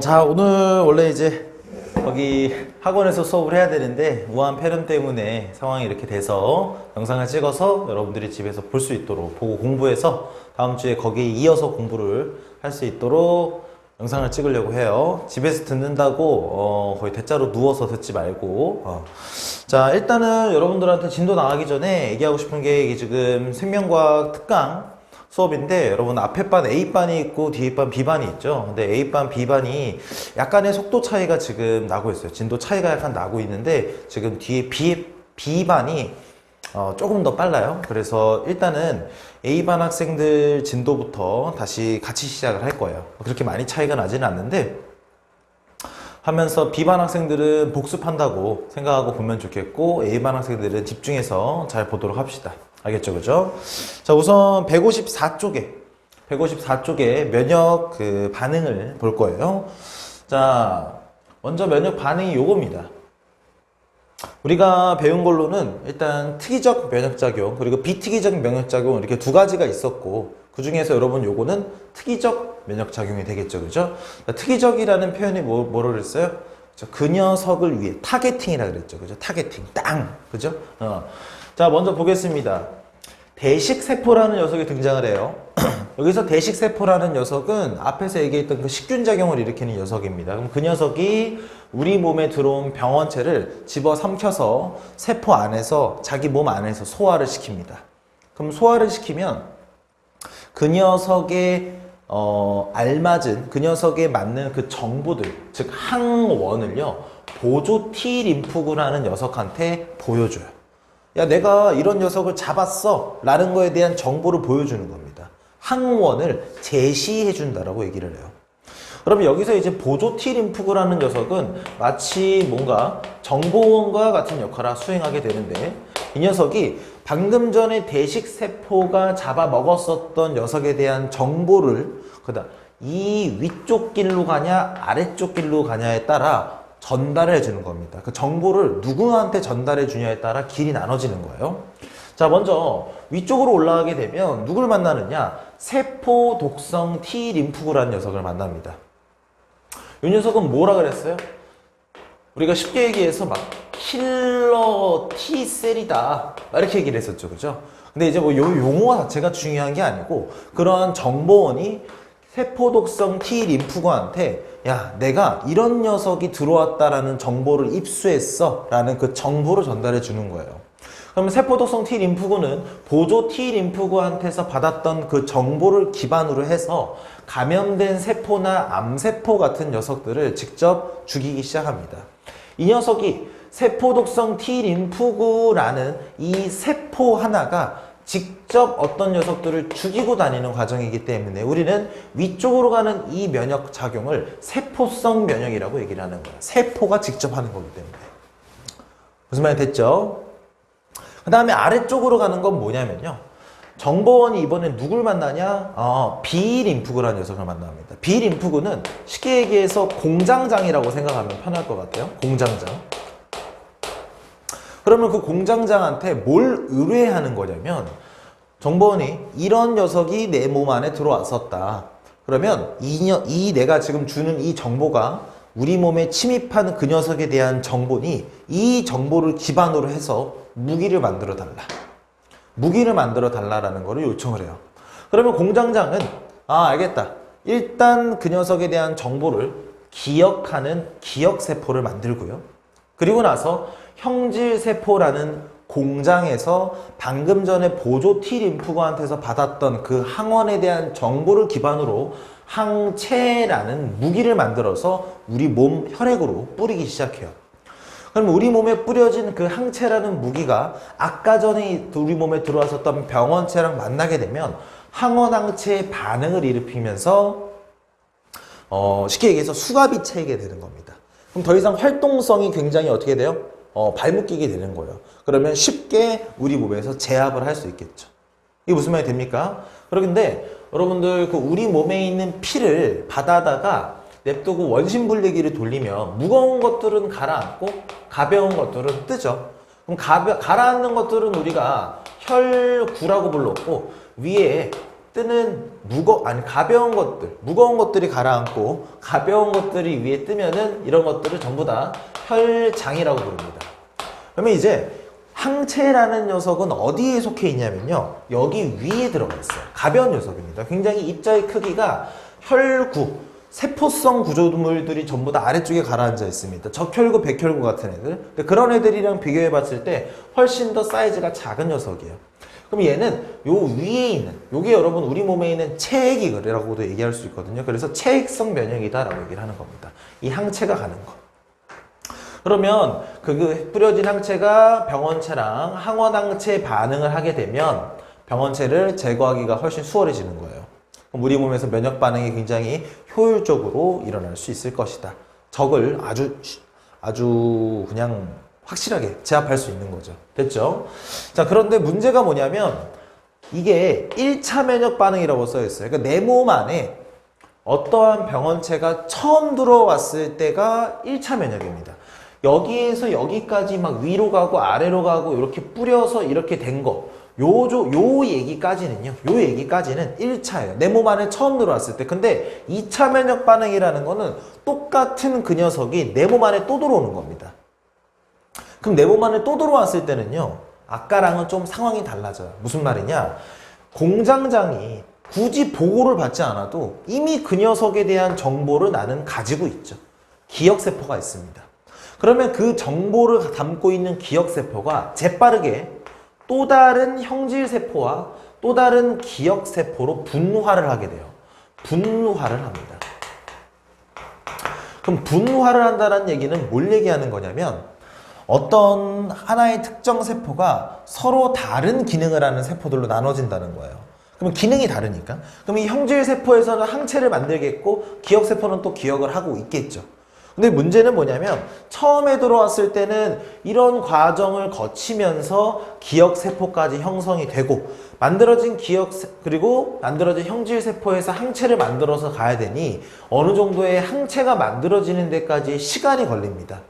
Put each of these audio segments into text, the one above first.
자, 오늘 원래 이제 거기 학원에서 수업을 해야 되는데 우한 폐렴 때문에 상황이 이렇게 돼서 영상을 찍어서 여러분들이 집에서 볼 수 있도록 보고 공부해서 다음 주에 거기에 이어서 공부를 할 수 있도록 영상을 찍으려고 해요. 집에서 듣는다고 거의 대자로 누워서 듣지 말고 자, 일단은 여러분들한테 진도 나가기 전에 얘기하고 싶은 게 이게 지금 생명과학 특강 수업인데, 여러분 앞에 반 A반이 있고 뒤에 반 B반이 있죠. 근데 A반, B반이 약간의 속도 차이가 지금 나고 있어요. 진도 차이가 약간 나고 있는데 지금 뒤에 B반이 조금 더 빨라요. 그래서 일단은 A반 학생들 진도부터 다시 같이 시작을 할 거예요. 그렇게 많이 차이가 나지는 않는데 하면서 B반 학생들은 복습한다고 생각하고 보면 좋겠고, A반 학생들은 집중해서 잘 보도록 합시다. 알겠죠? 그죠? 자, 우선 154쪽에 면역 반응을 볼 거예요. 자, 먼저 면역 반응이 요겁니다. 우리가 배운 걸로는 일단 특이적 면역작용, 그리고 비특이적 면역작용 이렇게 두 가지가 있었고, 그 중에서 여러분 요거는 특이적 면역작용이 되겠죠. 그죠? 특이적이라는 표현이 뭐를 했어요? 그 녀석을 위해 타겟팅이라 그랬죠. 그죠? 타겟팅. 땅. 그죠? 자, 먼저 보겠습니다. 대식세포라는 녀석이 등장을 해요. 여기서 대식세포라는 녀석은 앞에서 얘기했던 그 식균작용을 일으키는 녀석입니다. 그럼 그 녀석이 우리 몸에 들어온 병원체를 집어삼켜서 세포 안에서, 자기 몸 안에서 소화를 시킵니다. 그럼 소화를 시키면 그 녀석의 알맞은, 그 녀석에 맞는 그 정보들, 즉 항원을요, 보조 T림프구라는 녀석한테 보여줘요. 야, 내가 이런 녀석을 잡았어 라는 거에 대한 정보를 보여주는 겁니다. 항원을 제시해 준다라고 얘기를 해요. 그러면 여기서 이제 보조 T림프구라는 녀석은 마치 뭔가 정보원과 같은 역할을 수행하게 되는데, 이 녀석이 방금 전에 대식세포가 잡아먹었었던 녀석에 대한 정보를 이 위쪽 길로 가냐 아래쪽 길로 가냐에 따라 전달해 주는 겁니다. 그 정보를 누구한테 전달해 주냐에 따라 길이 나눠지는 거예요. 자, 먼저 위쪽으로 올라가게 되면 누굴 만나느냐? 세포 독성 T림프구라는 녀석을 만납니다. 이 녀석은 뭐라 그랬어요? 우리가 쉽게 얘기해서 막 킬러 T셀이다 이렇게 얘기를 했었죠. 그죠? 근데 이제 뭐 요 용어 자체가 중요한 게 아니고, 그러한 정보원이 세포 독성 T림프구한테 야, 내가 이런 녀석이 들어왔다라는 정보를 입수했어 라는 그 정보를 전달해 주는 거예요. 그러면 세포 독성 T림프구는 보조 T림프구한테서 받았던 그 정보를 기반으로 해서 감염된 세포나 암세포 같은 녀석들을 직접 죽이기 시작합니다. 이 녀석이 세포 독성 T림프구라는 이 세포 하나가 직접 어떤 녀석들을 죽이고 다니는 과정이기 때문에 우리는 위쪽으로 가는 이 면역 작용을 세포성 면역이라고 얘기를 하는 거예요. 세포가 직접 하는 거기 때문에. 무슨 말이 됐죠? 그 다음에 아래쪽으로 가는 건 뭐냐면요, 정보원이 이번에 누굴 만나냐? B림프구라는 녀석을 만납니다. B림프구는 쉽게 얘기해서 공장장이라고 생각하면 편할 것 같아요. 공장장. 그러면 그 공장장한테 뭘 의뢰하는 거냐면, 정보원이 이런 녀석이 내 몸 안에 들어왔었다. 그러면 이 내가 지금 주는 이 정보가 우리 몸에 침입하는 그 녀석에 대한 정보니 이 정보를 기반으로 해서 무기를 만들어 달라. 무기를 만들어 달라라는 거를 요청을 해요. 그러면 공장장은 알겠다. 일단 그 녀석에 대한 정보를 기억하는 기억세포를 만들고요. 그리고 나서 형질세포라는 공장에서 방금 전에 보조 T림프구한테서 받았던 그 항원에 대한 정보를 기반으로 항체라는 무기를 만들어서 우리 몸 혈액으로 뿌리기 시작해요. 그럼 우리 몸에 뿌려진 그 항체라는 무기가 아까 전에 우리 몸에 들어왔었던 병원체랑 만나게 되면 항원항체의 반응을 일으키면서 쉽게 얘기해서 수갑이 차이게 되는 겁니다. 그럼 더 이상 활동성이 굉장히 어떻게 돼요? 발목끼게 되는 거예요. 그러면 쉽게 우리 몸에서 제압을 할 수 있겠죠. 이게 무슨 말이 됩니까? 그런데 여러분들 그 우리 몸에 있는 피를 바다다가 냅두고 원심분리기를 돌리면 무거운 것들은 가라앉고 가벼운 것들은 뜨죠. 그럼 가라앉는 것들은 우리가 혈구라고 불렀고, 위에 뜨는 가벼운 것들이 가라앉고 가벼운 것들이 위에 뜨면은 이런 것들을 전부 다 혈장이라고 부릅니다. 그러면 이제 항체라는 녀석은 어디에 속해 있냐면요. 여기 위에 들어가 있어요. 가벼운 녀석입니다. 굉장히 입자의 크기가 혈구, 세포성 구조물들이 전부 다 아래쪽에 가라앉아 있습니다. 적혈구, 백혈구 같은 애들. 그런 애들이랑 비교해 봤을 때 훨씬 더 사이즈가 작은 녀석이에요. 그럼 얘는 요 위에 있는, 요게 여러분 우리 몸에 있는 체액이라고도 얘기할 수 있거든요. 그래서 체액성 면역이다라고 얘기를 하는 겁니다. 이 항체가 가는 거. 그러면 그 뿌려진 항체가 병원체랑 항원항체 반응을 하게 되면 병원체를 제거하기가 훨씬 수월해지는 거예요. 그럼 우리 몸에서 면역 반응이 굉장히 효율적으로 일어날 수 있을 것이다. 적을 아주 그냥 확실하게 제압할 수 있는 거죠. 됐죠? 자, 그런데 문제가 뭐냐면 이게 1차 면역 반응이라고 써 있어요. 그러니까 내 몸 안에 어떠한 병원체가 처음 들어왔을 때가 1차 면역입니다. 여기에서 여기까지 막 위로 가고 아래로 가고 이렇게 뿌려서 이렇게 된 거, 요 얘기까지는 1차예요. 내 몸 안에 처음 들어왔을 때. 근데 2차 면역 반응이라는 거는 똑같은 그 녀석이 내 몸 안에 또 들어오는 겁니다. 그럼 내 몸 안에 또 들어왔을 때는요, 아까랑은 좀 상황이 달라져요. 무슨 말이냐? 공장장이 굳이 보고를 받지 않아도 이미 그 녀석에 대한 정보를 나는 가지고 있죠. 기억세포가 있습니다. 그러면 그 정보를 담고 있는 기억세포가 재빠르게 또 다른 형질세포와 또 다른 기억세포로 분화를 하게 돼요. 분화를 합니다. 그럼 분화를 한다는 얘기는 뭘 얘기하는 거냐면 어떤 하나의 특정 세포가 서로 다른 기능을 하는 세포들로 나눠진다는 거예요. 그러면 기능이 다르니까. 그럼 이 형질세포에서는 항체를 만들겠고 기억세포는 또 기억을 하고 있겠죠. 근데 문제는 뭐냐면 처음에 들어왔을 때는 이런 과정을 거치면서 기억세포까지 형성이 되고 그리고 만들어진 형질세포에서 항체를 만들어서 가야 되니 어느 정도의 항체가 만들어지는 데까지 시간이 걸립니다.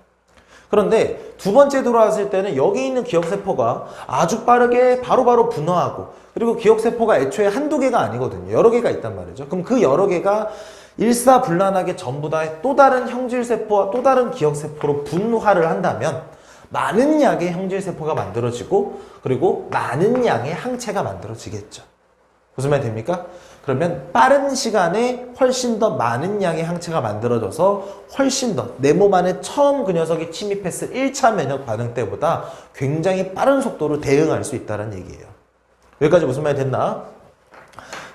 그런데 두 번째 들어왔을 때는 여기 있는 기억세포가 아주 빠르게 바로바로 분화하고 그리고 기억세포가 애초에 한두 개가 아니거든요. 여러 개가 있단 말이죠. 그럼 그 여러 개가 일사불란하게 전부 다 또 다른 형질세포와 또 다른 기억세포로 분화를 한다면 많은 양의 형질세포가 만들어지고 그리고 많은 양의 항체가 만들어지겠죠. 무슨 말 됩니까? 그러면 빠른 시간에 훨씬 더 많은 양의 항체가 만들어져서 훨씬 더 내 몸 안에 처음 그 녀석이 침입했을 1차 면역 반응 때보다 굉장히 빠른 속도로 대응할 수 있다는 얘기예요. 여기까지 무슨 말이 됐나?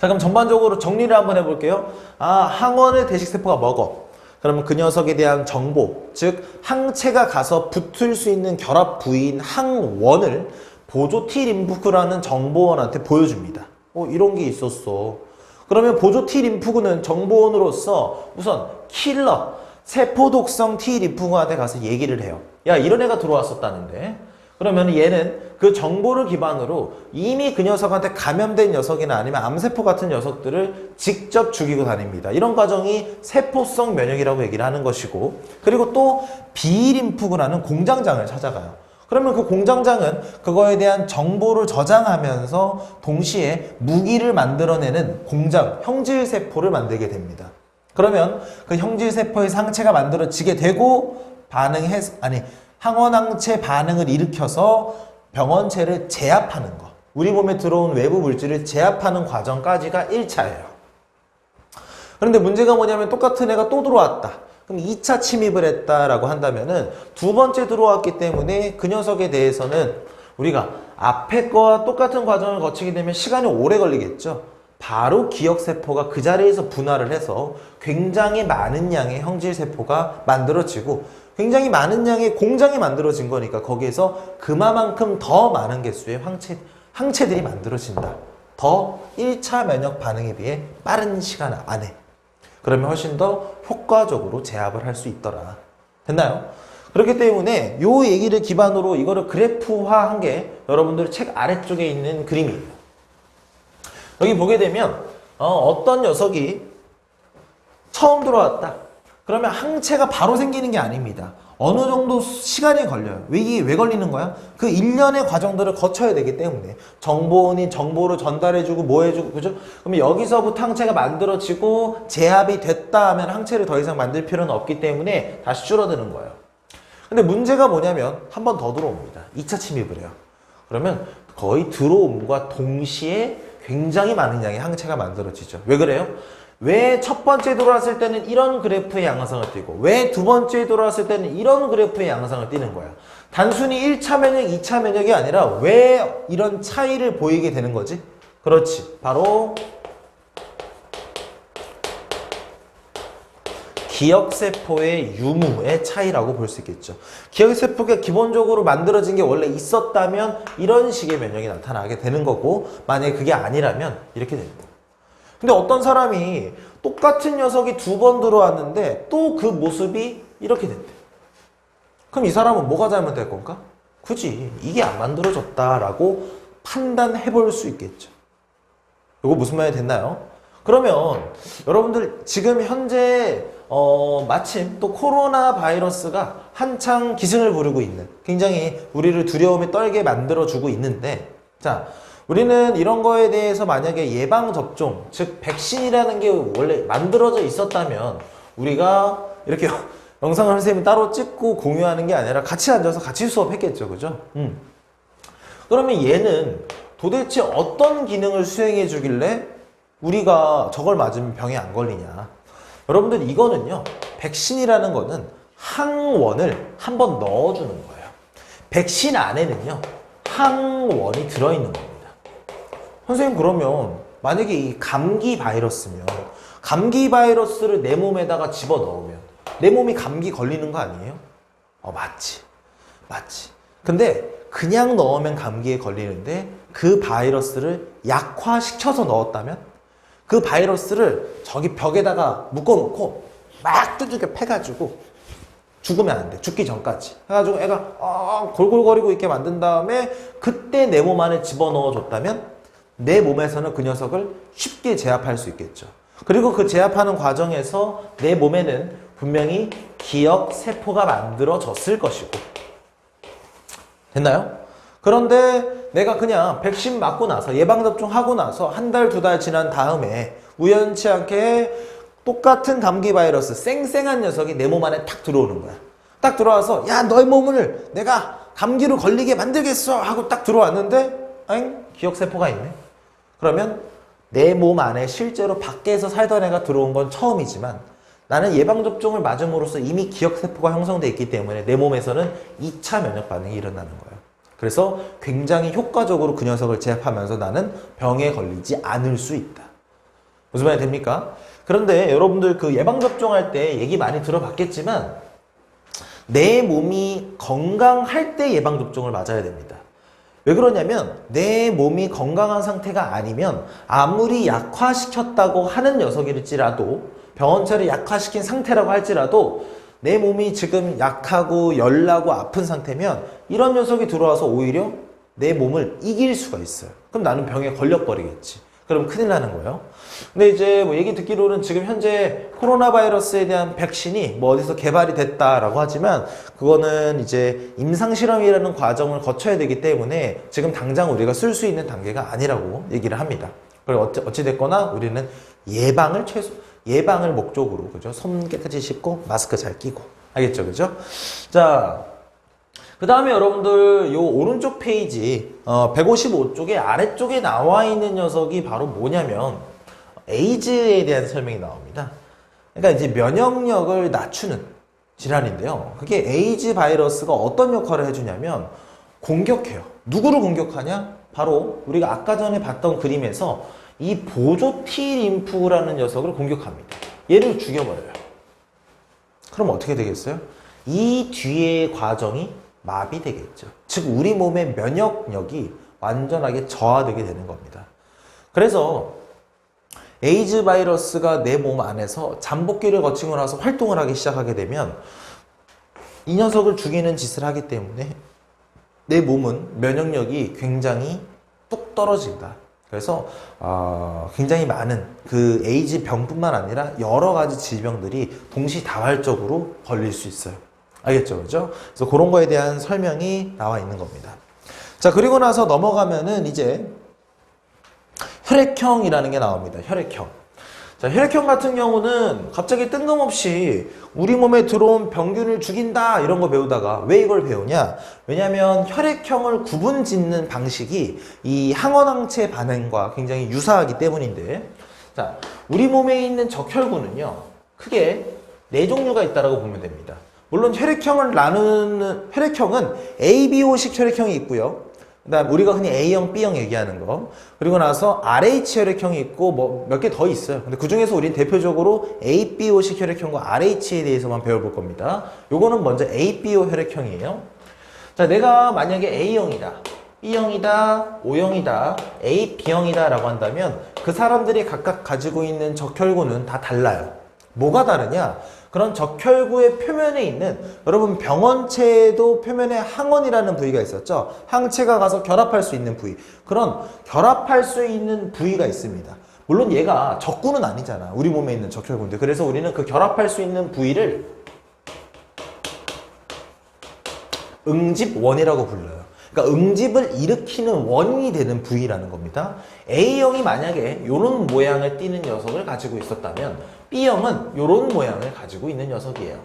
자, 그럼 전반적으로 정리를 한번 해볼게요. 항원을 대식세포가 먹어. 그러면 그 녀석에 대한 정보, 즉 항체가 가서 붙을 수 있는 결합 부위인 항원을 보조 T림프구라는 정보원한테 보여줍니다. 이런 게 있었어. 그러면 보조 T림프구는 정보원으로서 우선 킬러, 세포독성 T림프구한테 가서 얘기를 해요. 야, 이런 애가 들어왔었다는데. 그러면 얘는 그 정보를 기반으로 이미 그 녀석한테 감염된 녀석이나 아니면 암세포 같은 녀석들을 직접 죽이고 다닙니다. 이런 과정이 세포성 면역이라고 얘기를 하는 것이고, 그리고 또 B림프구라는 공장장을 찾아가요. 그러면 그 공장장은 그거에 대한 정보를 저장하면서 동시에 무기를 만들어내는 공장, 형질세포를 만들게 됩니다. 그러면 그 형질세포의 상체가 만들어지게 되고 항원항체 반응을 일으켜서 병원체를 제압하는 거. 우리 몸에 들어온 외부 물질을 제압하는 과정까지가 1차예요. 그런데 문제가 뭐냐면 똑같은 애가 또 들어왔다. 그럼 2차 침입을 했다라고 한다면은 두 번째 들어왔기 때문에 그 녀석에 대해서는 우리가 앞에 거와 똑같은 과정을 거치게 되면 시간이 오래 걸리겠죠. 바로 기억세포가 그 자리에서 분화를 해서 굉장히 많은 양의 형질세포가 만들어지고 굉장히 많은 양의 공장이 만들어진 거니까 거기에서 그만큼 더 많은 개수의 항체들이 만들어진다. 더 1차 면역 반응에 비해 빠른 시간 안에. 그러면 훨씬 더 효과적으로 제압을 할 수 있더라. 됐나요? 그렇기 때문에 요 얘기를 기반으로 이거를 그래프화한 게 여러분들 책 아래쪽에 있는 그림이에요. 여기 보게 되면 어떤 녀석이 처음 들어왔다. 그러면 항체가 바로 생기는 게 아닙니다. 어느 정도 시간이 걸려요. 이게 왜 걸리는 거야? 그 일련의 과정들을 거쳐야 되기 때문에 정보원이 정보를 전달해주고 뭐 해주고 그죠? 그러면 여기서부터 항체가 만들어지고 제압이 됐다 하면 항체를 더 이상 만들 필요는 없기 때문에 다시 줄어드는 거예요. 근데 문제가 뭐냐면 한 번 더 들어옵니다. 2차 침입을 해요. 그러면 거의 들어옴과 동시에 굉장히 많은 양의 항체가 만들어지죠. 왜 그래요? 왜 첫 번째 들어왔을 때는 이런 그래프의 양상을 띠고 왜 두 번째 들어왔을 때는 이런 그래프의 양상을 띠는 거야. 단순히 1차 면역, 2차 면역이 아니라 왜 이런 차이를 보이게 되는 거지? 그렇지. 바로 기억세포의 유무의 차이라고 볼 수 있겠죠. 기억세포가 기본적으로 만들어진 게 원래 있었다면 이런 식의 면역이 나타나게 되는 거고 만약에 그게 아니라면 이렇게 되는 거예요. 근데 어떤 사람이 똑같은 녀석이 두 번 들어왔는데 또 그 모습이 이렇게 된대. 그럼 이 사람은 뭐가 잘못될 건가? 굳이 이게 안 만들어졌다라고 판단해 볼 수 있겠죠. 이거 무슨 말이 됐나요? 그러면 여러분들 지금 현재 마침 또 코로나 바이러스가 한창 기승을 부르고 있는 굉장히 우리를 두려움에 떨게 만들어주고 있는데 자 우리는 이런 거에 대해서 만약에 예방접종, 즉 백신이라는 게 원래 만들어져 있었다면 우리가 이렇게 영상을 선생님이 따로 찍고 공유하는 게 아니라 같이 앉아서 같이 수업했겠죠. 그죠? 그러면 얘는 도대체 어떤 기능을 수행해 주길래 우리가 저걸 맞으면 병에 안 걸리냐. 여러분들 이거는요. 백신이라는 거는 항원을 한번 넣어주는 거예요. 백신 안에는요. 항원이 들어있는 겁니다. 선생님 그러면 만약에 이 감기 바이러스면 감기 바이러스를 내 몸에다가 집어넣으면 내 몸이 감기 걸리는 거 아니에요? 맞지. 근데 그냥 넣으면 감기에 걸리는데 그 바이러스를 약화시켜서 넣었다면 그 바이러스를 저기 벽에다가 묶어놓고 막 두들겨 패가지고 죽으면 안 돼. 죽기 전까지. 해가지고 애가 골골거리고 있게 만든 다음에 그때 내 몸 안에 집어넣어 줬다면 내 몸에서는 그 녀석을 쉽게 제압할 수 있겠죠. 그리고 그 제압하는 과정에서 내 몸에는 분명히 기억세포가 만들어졌을 것이고 됐나요? 그런데 내가 그냥 백신 맞고 나서 예방접종하고 나서 한 달, 두 달 지난 다음에 우연치 않게 똑같은 감기 바이러스 쌩쌩한 녀석이 내 몸 안에 탁 들어오는 거야. 딱 들어와서 야 너의 몸을 내가 감기로 걸리게 만들겠어 하고 딱 들어왔는데 아잉 기억세포가 있네. 그러면 내 몸 안에 실제로 밖에서 살던 애가 들어온 건 처음이지만 나는 예방접종을 맞음으로써 이미 기억세포가 형성되어 있기 때문에 내 몸에서는 2차 면역 반응이 일어나는 거예요. 그래서 굉장히 효과적으로 그 녀석을 제압하면서 나는 병에 걸리지 않을 수 있다. 무슨 말이 됩니까? 그런데 여러분들 그 예방접종할 때 얘기 많이 들어봤겠지만 내 몸이 건강할 때 예방접종을 맞아야 됩니다. 왜 그러냐면 내 몸이 건강한 상태가 아니면 아무리 약화시켰다고 하는 녀석일지라도 병원체를 약화시킨 상태라고 할지라도 내 몸이 지금 약하고 열나고 아픈 상태면 이런 녀석이 들어와서 오히려 내 몸을 이길 수가 있어요. 그럼 나는 병에 걸려버리겠지. 그럼 큰일 나는 거예요. 근데 이제 뭐 얘기 듣기로는 지금 현재 코로나 바이러스에 대한 백신이 뭐 어디서 개발이 됐다라고 하지만 그거는 이제 임상실험이라는 과정을 거쳐야 되기 때문에 지금 당장 우리가 쓸 수 있는 단계가 아니라고 얘기를 합니다. 그리고 어찌됐거나 우리는 예방을 목적으로, 그죠? 손 깨끗이 씻고 마스크 잘 끼고. 알겠죠? 그죠? 자, 그 다음에 여러분들 요 오른쪽 페이지 155쪽에 아래쪽에 나와 있는 녀석이 바로 뭐냐면 에이즈에 대한 설명이 나옵니다. 그러니까 이제 면역력을 낮추는 질환인데요. 그게 에이즈 바이러스가 어떤 역할을 해주냐면 공격해요. 누구를 공격하냐? 바로 우리가 아까 전에 봤던 그림에서 이 보조 T림프라는 녀석을 공격합니다. 얘를 죽여버려요. 그럼 어떻게 되겠어요? 이 뒤의 과정이 마비되겠죠. 즉 우리 몸의 면역력이 완전하게 저하되게 되는 겁니다. 그래서 에이즈 바이러스가 내 몸 안에서 잠복기를 거치고 나서 활동을 하기 시작하게 되면 이 녀석을 죽이는 짓을 하기 때문에 내 몸은 면역력이 굉장히 뚝 떨어진다. 그래서 굉장히 많은 그 에이즈 병뿐만 아니라 여러 가지 질병들이 동시다발적으로 걸릴 수 있어요. 알겠죠? 그죠? 그래서 그런 거에 대한 설명이 나와 있는 겁니다. 자, 그리고 나서 넘어가면은 이제 혈액형이라는 게 나옵니다. 혈액형. 자, 혈액형 같은 경우는 갑자기 뜬금없이 우리 몸에 들어온 병균을 죽인다 이런 거 배우다가 왜 이걸 배우냐? 왜냐면 혈액형을 구분 짓는 방식이 이 항원항체 반응과 굉장히 유사하기 때문인데, 자, 우리 몸에 있는 적혈구는요 크게 4종류가 있다라고 보면 됩니다. 물론 혈액형을 나누는 혈액형은 ABO식 혈액형이 있고요. 그다음 우리가 흔히 A형, B형 얘기하는 거. 그리고 나서 RH 혈액형이 있고 뭐 몇 개 더 있어요. 근데 그 중에서 우린 대표적으로 ABO식 혈액형과 RH에 대해서만 배워볼 겁니다. 요거는 먼저 ABO 혈액형이에요. 자, 내가 만약에 A형이다, B형이다, O형이다, AB형이다 라고 한다면 그 사람들이 각각 가지고 있는 적혈구는 다 달라요. 뭐가 다르냐? 그런 적혈구의 표면에 있는, 여러분 병원체에도 표면에 항원이라는 부위가 있었죠. 항체가 가서 결합할 수 있는 부위, 그런 결합할 수 있는 부위가 있습니다. 물론 얘가 적구는 아니잖아, 우리 몸에 있는 적혈구인데. 그래서 우리는 그 결합할 수 있는 부위를 응집원이라고 불러요. 그러니까 응집을 일으키는 원인이 되는 부위라는 겁니다. A형이 만약에 이런 모양을 띠는 녀석을 가지고 있었다면 B형은 이런 모양을 가지고 있는 녀석이에요.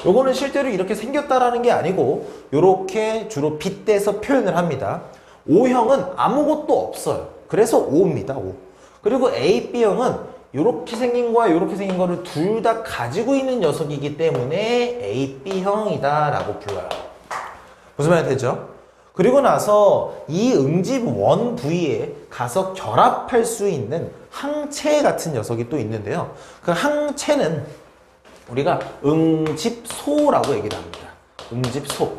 요거는 실제로 이렇게 생겼다라는 게 아니고 이렇게 주로 빗대서 표현을 합니다. O형은 아무것도 없어요. 그래서 O입니다. O. 그리고 A, B형은 이렇게 생긴 거와 이렇게 생긴 거를 둘 다 가지고 있는 녀석이기 때문에 A, B형이다 라고 불러요. 무슨 말이 되죠? 그리고 나서 이 응집원 부위에 가서 결합할 수 있는 항체 같은 녀석이 또 있는데요. 그 항체는 우리가 응집소라고 얘기를 합니다. 응집소.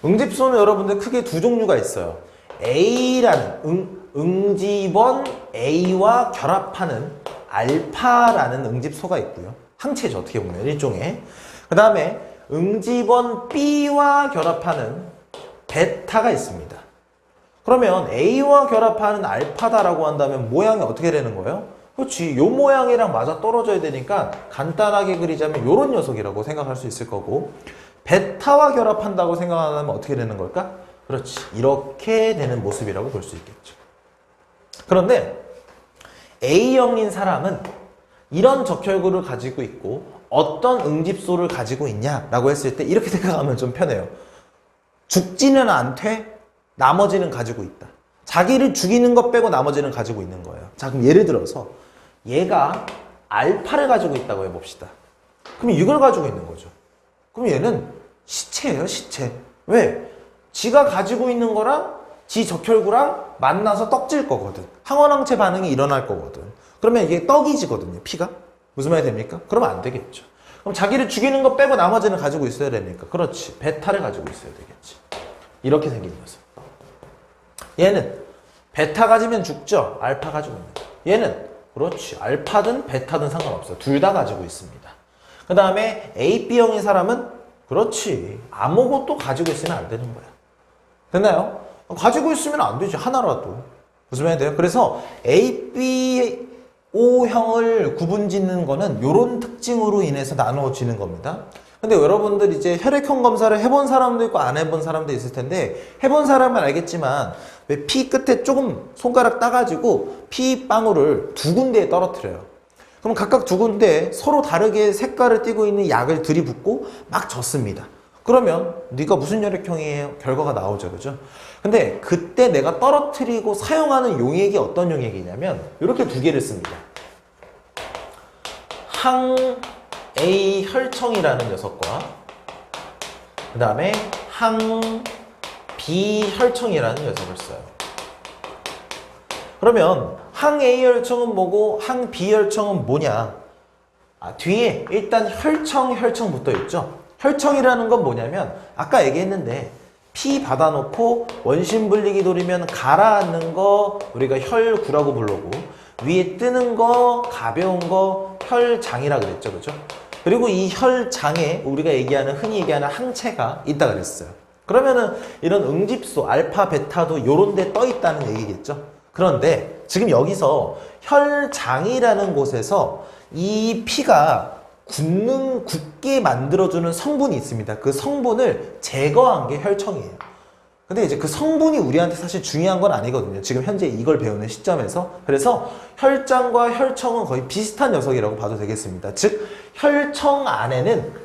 응집소는 여러분들 크게 두 종류가 있어요. A라는 응집원 A와 결합하는 알파라는 응집소가 있고요. 항체죠, 어떻게 보면 일종의. 그 다음에 응집원 B와 결합하는 베타가 있습니다. 그러면 A와 결합하는 알파다라고 한다면 모양이 어떻게 되는 거예요? 그렇지, 요 모양이랑 맞아 떨어져야 되니까 간단하게 그리자면 요런 녀석이라고 생각할 수 있을 거고, 베타와 결합한다고 생각하면 어떻게 되는 걸까? 그렇지, 이렇게 되는 모습이라고 볼 수 있겠죠. 그런데 A형인 사람은 이런 적혈구를 가지고 있고 어떤 응집소를 가지고 있냐라고 했을 때 이렇게 생각하면 좀 편해요. 죽지는 않되 나머지는 가지고 있다. 자기를 죽이는 것 빼고 나머지는 가지고 있는 거예요. 자, 그럼 예를 들어서 얘가 알파를 가지고 있다고 해봅시다. 그럼 이걸 가지고 있는 거죠. 그럼 얘는 시체예요, 시체. 왜? 지가 가지고 있는 거랑 지 적혈구랑 만나서 떡질 거거든. 항원항체 반응이 일어날 거거든. 그러면 이게 떡이지거든요, 피가. 무슨 말이 됩니까? 그러면 안 되겠죠. 그럼 자기를 죽이는 거 빼고 나머지는 가지고 있어야 됩니까? 그렇지, 베타를 가지고 있어야 되겠지. 이렇게 생긴 녀석. 얘는 베타 가지면 죽죠. 알파 가지고 있는 거. 얘는 그렇지, 알파든 베타든 상관없어요. 둘 다 가지고 있습니다. 그 다음에 AB형인 사람은 그렇지, 아무것도 가지고 있으면 안 되는 거야. 됐나요? 가지고 있으면 안 되지, 하나라도. 무슨 말이 돼요? 그래서 ABO형을 구분 짓는 거는 이런 특징으로 인해서 나누어지는 겁니다. 근데 여러분들 이제 혈액형 검사를 해본 사람도 있고 안 해본 사람도 있을 텐데, 해본 사람은 알겠지만 왜 피 끝에 조금 손가락 따가지고 피 방울을 두 군데에 떨어뜨려요. 그럼 각각 두 군데에 서로 다르게 색깔을 띠고 있는 약을 들이붓고 막 젓습니다. 그러면 네가 무슨 혈액형이에요? 결과가 나오죠, 그죠? 근데 그때 내가 떨어뜨리고 사용하는 용액이 어떤 용액이냐면 이렇게 두 개를 씁니다. 항A 혈청이라는 녀석과 그 다음에 항B 혈청이라는 녀석을 써요. 그러면 항A 혈청은 뭐고 항B 혈청은 뭐냐? 뒤에 일단 혈청부터 있죠. 혈청이라는 건 뭐냐면 아까 얘기했는데 피 받아놓고 원심 분리기 돌리면 가라앉는 거 우리가 혈구라고 부르고, 위에 뜨는 거 가벼운 거 혈장이라 그랬죠, 그죠? 그리고 이 혈장에 우리가 흔히 얘기하는 항체가 있다 그랬어요. 그러면은 이런 응집소 알파 베타도 요런 데 떠 있다는 얘기겠죠. 그런데 지금 여기서 혈장이라는 곳에서 이 피가 굳게 만들어주는 성분이 있습니다. 그 성분을 제거한 게 혈청이에요. 근데 이제 그 성분이 우리한테 사실 중요한 건 아니거든요. 지금 현재 이걸 배우는 시점에서. 그래서 혈장과 혈청은 거의 비슷한 녀석이라고 봐도 되겠습니다. 즉, 혈청 안에는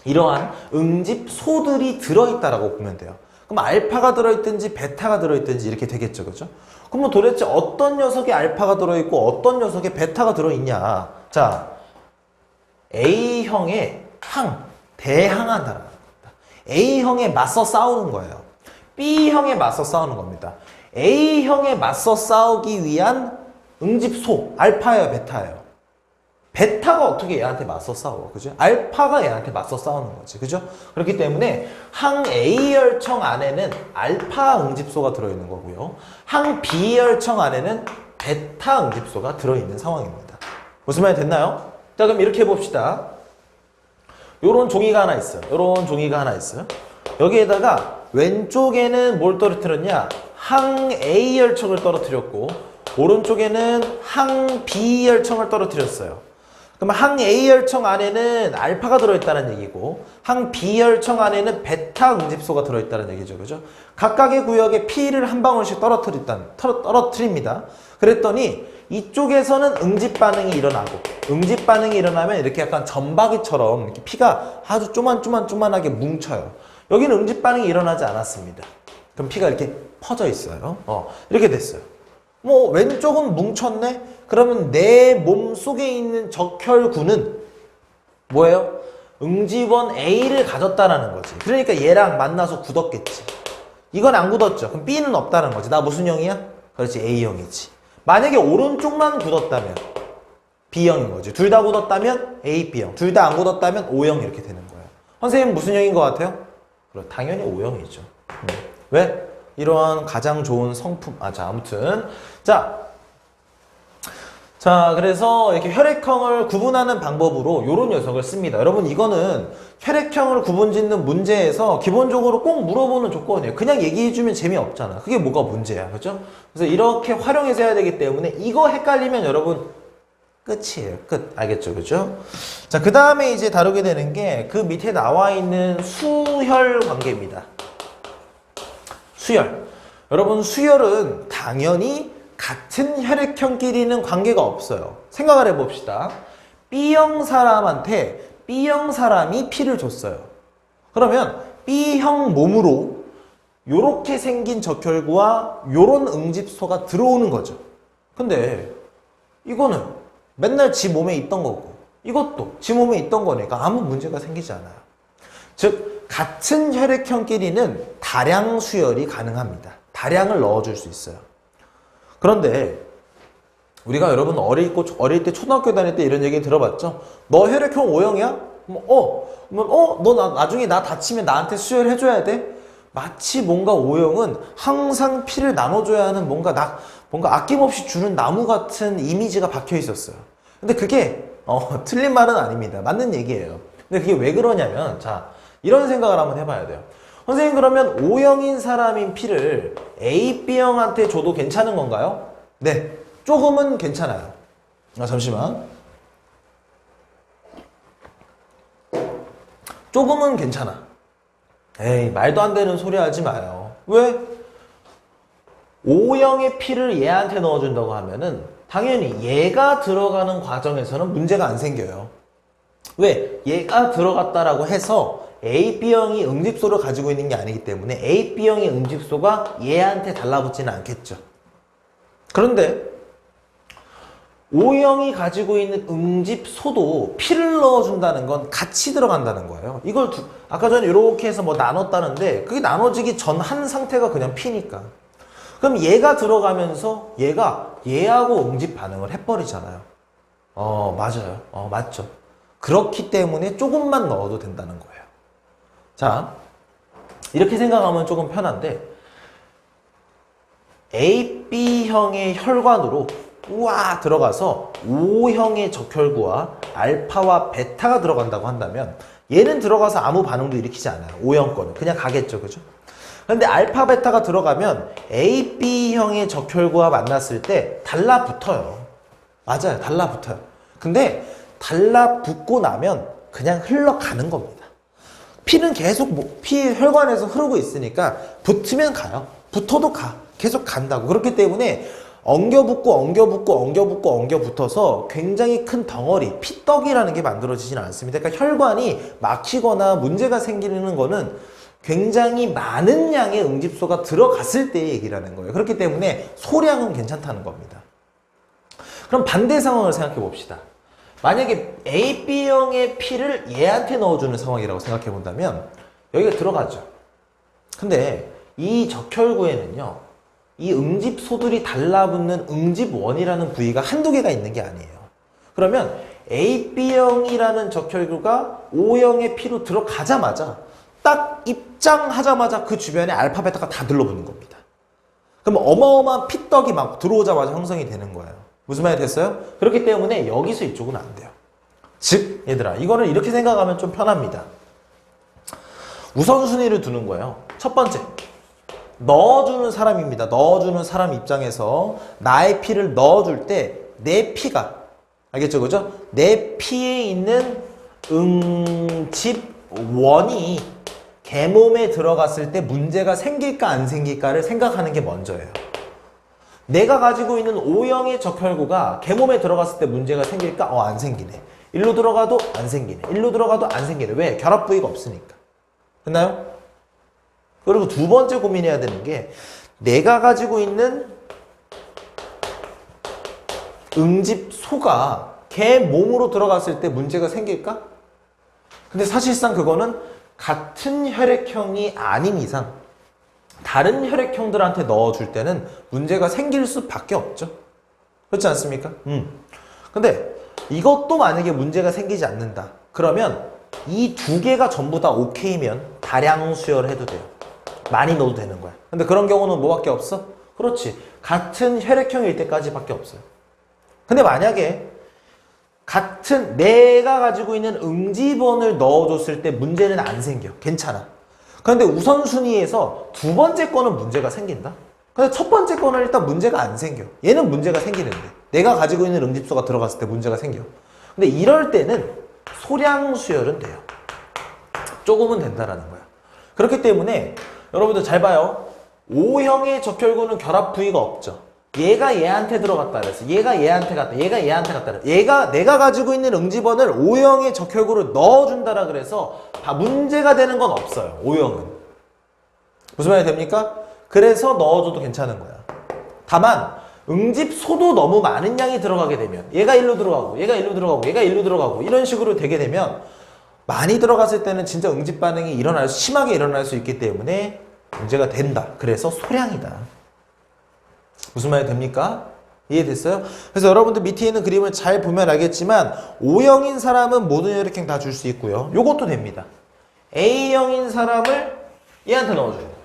이러한 응집소들이 들어있다라고 보면 돼요. 그럼 알파가 들어있든지 베타가 들어있든지 이렇게 되겠죠. 그죠? 그럼 도대체 어떤 녀석에 알파가 들어있고 어떤 녀석에 베타가 들어있냐. 자, A형에 대항한다라는 겁니다. A형에 맞서 싸우는 거예요. B형에 맞서 싸우는 겁니다. A형에 맞서 싸우기 위한 응집소, 알파예요, 베타예요? 베타가 어떻게 얘한테 맞서 싸워, 그죠? 알파가 얘한테 맞서 싸우는 거지, 그죠? 그렇기 때문에 항 A혈청 안에는 알파 응집소가 들어있는 거고요. 항 B혈청 안에는 베타 응집소가 들어있는 상황입니다. 무슨 말이 됐나요? 자, 그럼 이렇게 해봅시다. 요런 종이가 하나 있어요. 요런 종이가 하나 있어요. 여기에다가 왼쪽에는 뭘 떨어뜨렸냐? 항 A혈청을 떨어뜨렸고 오른쪽에는 항 B혈청을 떨어뜨렸어요. 그럼 항 A혈청 안에는 알파가 들어있다는 얘기고 항 B혈청 안에는 베타 응집소가 들어있다는 얘기죠. 그죠? 각각의 구역에 P를 한 방울씩 떨어뜨립니다. 그랬더니 이쪽에서는 응집 반응이 일어나고 응집 반응이 일어나면 이렇게 약간 점박이처럼 이렇게 피가 아주 쪼만하게 뭉쳐요. 여기는 응집 반응이 일어나지 않았습니다. 그럼 피가 이렇게 퍼져 있어요. 이렇게 됐어요. 뭐 왼쪽은 뭉쳤네? 그러면 내 몸 속에 있는 적혈구는 뭐예요? 응집원 A를 가졌다라는 거지. 그러니까 얘랑 만나서 굳었겠지. 이건 안 굳었죠. 그럼 B는 없다는 거지. 나 무슨 형이야? 그렇지, A형이지. 만약에 오른쪽만 굳었다면 B형인 거지. 둘 다 굳었다면 A, B형. 둘 다 안 굳었다면 O형 이렇게 되는 거예요. 선생님 무슨 형인 것 같아요? 당연히 O형이죠. 왜? 이러한 가장 좋은 성품. 자, 아무튼. 자, 그래서 이렇게 혈액형을 구분하는 방법으로 이런 녀석을 씁니다. 여러분, 이거는 혈액형을 구분짓는 문제에서 기본적으로 꼭 물어보는 조건이에요. 그냥 얘기해주면 재미없잖아. 그게 뭐가 문제야. 그죠? 그래서 이렇게 활용해서 해야 되기 때문에 이거 헷갈리면 여러분 끝이에요. 끝. 알겠죠? 그죠? 자, 그 다음에 이제 다루게 되는 게 그 밑에 나와 있는 수혈 관계입니다. 수혈. 여러분, 수혈은 당연히 같은 혈액형끼리는 관계가 없어요. 생각을 해봅시다. B형 사람한테 B형 사람이 피를 줬어요. 그러면 B형 몸으로 요렇게 생긴 적혈구와 요런 응집소가 들어오는 거죠. 근데 이거는 맨날 지 몸에 있던 거고 이것도 지 몸에 있던 거니까 아무 문제가 생기지 않아요. 즉 같은 혈액형끼리는 다량 수혈이 가능합니다. 다량을 넣어줄 수 있어요. 그런데 우리가 여러분 어릴 때 초등학교 다닐 때 이런 얘기 들어봤죠? 너 혈액형 O형이야? 너 나중에 나 다치면 나한테 수혈해줘야 돼? 마치 뭔가 O형은 항상 피를 나눠줘야 하는 뭔가 아낌없이 주는 나무 같은 이미지가 박혀 있었어요. 근데 그게 틀린 말은 아닙니다. 맞는 얘기예요. 근데 그게 왜 그러냐면 자, 이런 생각을 한번 해봐야 돼요. 선생님, 그러면 O형인 사람인 피를 A, B형한테 줘도 괜찮은 건가요? 네, 조금은 괜찮아요. 잠시만. 조금은 괜찮아. 에이, 말도 안 되는 소리 하지 마요. 왜? O형의 피를 얘한테 넣어준다고 하면은 당연히 얘가 들어가는 과정에서는 문제가 안 생겨요. 왜? 얘가 들어갔다라고 해서 A, B형이 응집소를 가지고 있는 게 아니기 때문에 A, B형의 응집소가 얘한테 달라붙지는 않겠죠. 그런데 O형이 가지고 있는 응집소도 피를 넣어준다는 건 같이 들어간다는 거예요. 이걸 아까 전에 이렇게 해서 뭐 나눴다는데 그게 나눠지기 전 한 상태가 그냥 피니까. 그럼 얘가 들어가면서 얘가 얘하고 응집 반응을 해버리잖아요. 맞아요. 맞죠. 그렇기 때문에 조금만 넣어도 된다는 거예요. 자, 이렇게 생각하면 조금 편한데 A, B형의 혈관으로 우와 들어가서 O형의 적혈구와 알파와 베타가 들어간다고 한다면 얘는 들어가서 아무 반응도 일으키지 않아요. O형 거는 그냥 가겠죠. 그죠? 그런데 알파, 베타가 들어가면 A, B형의 적혈구와 만났을 때 달라붙어요. 맞아요. 달라붙어요. 근데 달라붙고 나면 그냥 흘러가는 겁니다. 피는 계속 피 혈관에서 흐르고 있으니까 붙으면 가요. 붙어도 가. 계속 간다고. 그렇기 때문에 엉겨붙어서 굉장히 큰 덩어리, 피떡이라는 게 만들어지지는 않습니다. 그러니까 혈관이 막히거나 문제가 생기는 거는 굉장히 많은 양의 응집소가 들어갔을 때의 얘기라는 거예요. 그렇기 때문에 소량은 괜찮다는 겁니다. 그럼 반대 상황을 생각해 봅시다. 만약에 A, B형의 피를 얘한테 넣어주는 상황이라고 생각해 본다면 여기가 들어가죠. 근데 이 적혈구에는요, 이 응집소들이 달라붙는 응집원이라는 부위가 한두 개가 있는 게 아니에요. 그러면 A, B형이라는 적혈구가 O형의 피로 들어가자마자 딱 입장하자마자 그 주변에 알파, 베타가 다 들러붙는 겁니다. 그럼 어마어마한 피떡이 막 들어오자마자 형성이 되는 거예요. 무슨 말이 됐어요? 그렇기 때문에 여기서 이쪽은 안 돼요. 즉, 얘들아, 이거를 이렇게 생각하면 좀 편합니다. 우선순위를 두는 거예요. 첫 번째, 넣어주는 사람입니다. 넣어주는 사람 입장에서 나의 피를 넣어줄 때 내 피가, 알겠죠? 그죠? 내 피에 있는 응집원이 개 몸에 들어갔을 때 문제가 생길까 안 생길까를 생각하는 게 먼저예요. 내가 가지고 있는 O형의 적혈구가 개 몸에 들어갔을 때 문제가 생길까? 안 생기네. 일로 들어가도 안 생기네. 일로 들어가도 안 생기네. 왜? 결합 부위가 없으니까. 됐나요? 그리고 두 번째 고민해야 되는 게 내가 가지고 있는 응집소가 개 몸으로 들어갔을 때 문제가 생길까? 근데 사실상 그거는 같은 혈액형이 아닌 이상 다른 혈액형들한테 넣어줄 때는 문제가 생길 수밖에 없죠. 그렇지 않습니까? 근데 이것도 만약에 문제가 생기지 않는다. 그러면 이 두 개가 전부 다 오케이면 다량 수혈을 해도 돼요. 많이 넣어도 되는 거야. 근데 그런 경우는 뭐밖에 없어? 그렇지. 같은 혈액형일 때까지밖에 없어요. 근데 만약에 같은 내가 가지고 있는 응집원을 넣어줬을 때 문제는 안 생겨. 괜찮아. 그런데 우선순위에서 두 번째 거는 문제가 생긴다? 근데 첫 번째 거는 일단 문제가 안 생겨. 얘는 문제가 생기는데 내가 가지고 있는 응집소가 들어갔을 때 문제가 생겨. 근데 이럴 때는 소량 수혈은 돼요. 조금은 된다라는 거야. 그렇기 때문에 여러분들 잘 봐요. O형의 적혈구는 결합 부위가 없죠. 얘가 얘한테 들어갔다 그래서 얘가 얘한테 갔다, 얘가 얘한테 갔다 그래서 얘가 내가 가지고 있는 응집원을 O형의 적혈구를 넣어준다라 그래서 다 문제가 되는 건 없어요. O형은 무슨 말이 됩니까? 그래서 넣어줘도 괜찮은 거야. 다만 응집소도 너무 많은 양이 들어가게 되면 얘가 일로 들어가고 얘가 일로 들어가고 얘가 일로 들어가고 이런 식으로 되게 되면 많이 들어갔을 때는 진짜 응집 반응이 심하게 일어날 수 있기 때문에 문제가 된다. 그래서 소량이다. 무슨 말이 됩니까? 이해됐어요? 그래서 여러분들 밑에 있는 그림을 잘 보면 알겠지만 O형인 사람은 모든 혈액형 다 줄 수 있고요. 요것도 됩니다. A형인 사람을 얘한테 넣어주는 거예요.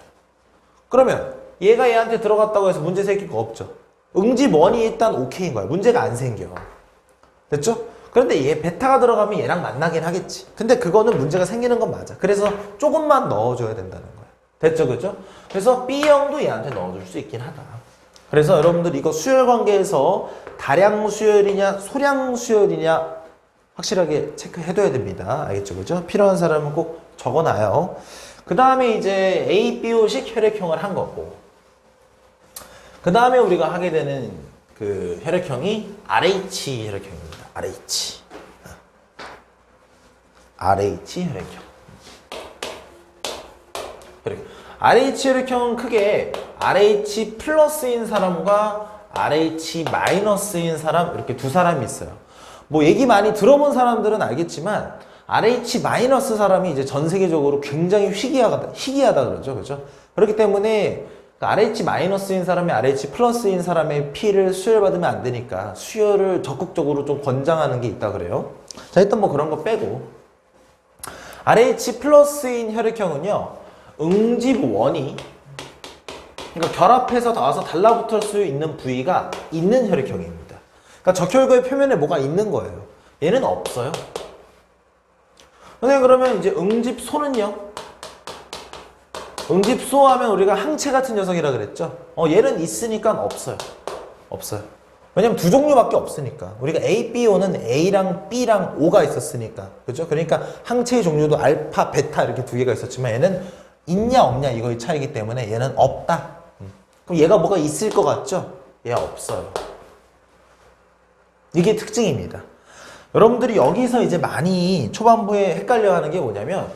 그러면 얘가 얘한테 들어갔다고 해서 문제 생길 거 없죠. 응집원이 일단 오케이인 거야. 문제가 안 생겨. 됐죠? 그런데 얘 베타가 들어가면 얘랑 만나긴 하겠지. 근데 그거는 문제가 생기는 건 맞아. 그래서 조금만 넣어줘야 된다는 거야. 됐죠? 그죠? 그래서 B형도 얘한테 넣어줄 수 있긴 하다. 그래서 여러분들 이거 수혈 관계에서 다량 수혈이냐 소량 수혈이냐 확실하게 체크해둬야 됩니다. 알겠죠? 그죠? 필요한 사람은 꼭 적어놔요. 그 다음에 이제 ABO식 혈액형을 한 거고, 그 다음에 우리가 하게 되는 그 혈액형이 RH 혈액형입니다. RH. RH 혈액형. RH 혈액형은 크게 RH 플러스인 사람과 RH 마이너스인 사람 이렇게 두 사람이 있어요. 뭐 얘기 많이 들어본 사람들은 알겠지만 RH 마이너스 사람이 이제 전 세계적으로 굉장히 희귀하다 그러죠. 그죠? 그렇기 때문에 RH 마이너스인 사람이 RH 플러스인 사람의 피를 수혈받으면 안 되니까 수혈을 적극적으로 좀 권장하는 게 있다 그래요. 자, 일단 뭐 그런 거 빼고 RH 플러스인 혈액형은요, 응집원이 그러니까 결합해서 나와서 달라붙을 수 있는 부위가 있는 혈액형입니다. 그러니까 적혈구의 표면에 뭐가 있는 거예요. 얘는 없어요. 근데 그러면 이제 응집소는요? 응집소 하면 우리가 항체 같은 녀석이라 그랬죠? 얘는 있으니까 없어요. 없어요. 왜냐면 두 종류밖에 없으니까. 우리가 A, B, O는 A랑 B랑 O가 있었으니까. 그죠? 그러니까 항체의 종류도 알파, 베타 이렇게 두 개가 있었지만 얘는 있냐 없냐 이거의 차이기 때문에 얘는 없다. 그럼 얘가 뭐가 있을 것 같죠? 얘 없어요. 이게 특징입니다. 여러분들이 여기서 이제 많이 초반부에 헷갈려 하는 게 뭐냐면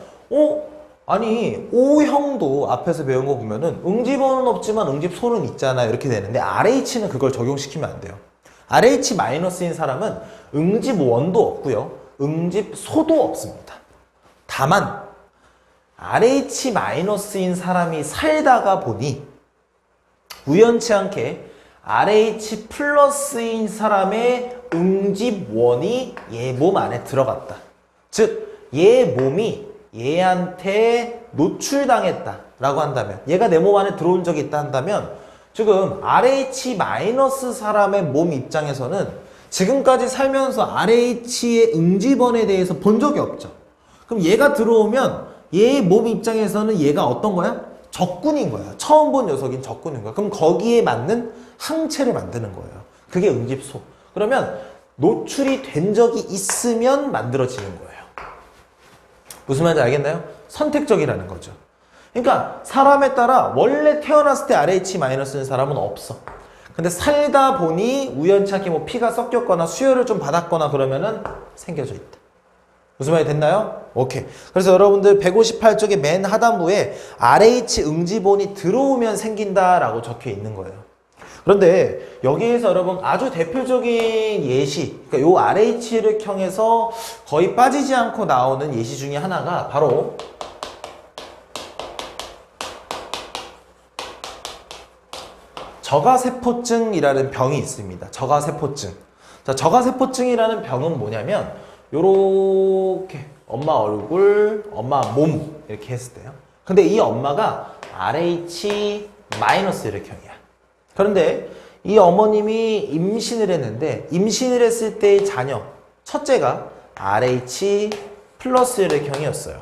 아니 O형도 앞에서 배운 거 보면은 응집원은 없지만 응집소는 있잖아요. 이렇게 되는데 RH는 그걸 적용시키면 안 돼요. RH-인 사람은 응집원도 없고요. 응집소도 없습니다. 다만 RH-인 사람이 살다가 보니 우연치 않게 RH+인 사람의 응집원이 얘 몸 안에 들어갔다. 즉, 얘 몸이 얘한테 노출당했다 라고 한다면, 얘가 내 몸 안에 들어온 적이 있다 한다면, 지금 RH- 사람의 몸 입장에서는 지금까지 살면서 RH의 응집원에 대해서 본 적이 없죠. 그럼 얘가 들어오면 얘 몸 입장에서는 얘가 어떤 거야? 적군인 거야. 처음 본 녀석인 적군인 거야. 그럼 거기에 맞는 항체를 만드는 거예요. 그게 응집소. 그러면 노출이 된 적이 있으면 만들어지는 거예요. 무슨 말인지 알겠나요? 선택적이라는 거죠. 그러니까 사람에 따라 원래 태어났을 때 RH-는 사람은 없어. 근데 살다 보니 우연치 않게 뭐 피가 섞였거나 수혈을 좀 받았거나 그러면은 생겨져 있다. 무슨 말이 됐나요? 오케이. 그래서 여러분들 158쪽의 맨 하단부에 RH 응집원이 들어오면 생긴다라고 적혀 있는 거예요. 그런데 여기에서 여러분 아주 대표적인 예시, 그러니까 요 RH를 통해서 거의 빠지지 않고 나오는 예시 중에 하나가 바로 저가세포증이라는 병이 있습니다. 저가세포증. 자, 저가세포증이라는 병은 뭐냐면 요렇게 엄마 얼굴, 엄마 몸 이렇게 했을 때요. 근데 이 엄마가 RH-혈액형이야. 그런데 이 어머님이 임신을 했는데 임신을 했을 때의 자녀 첫째가 RH+혈액형이었어요.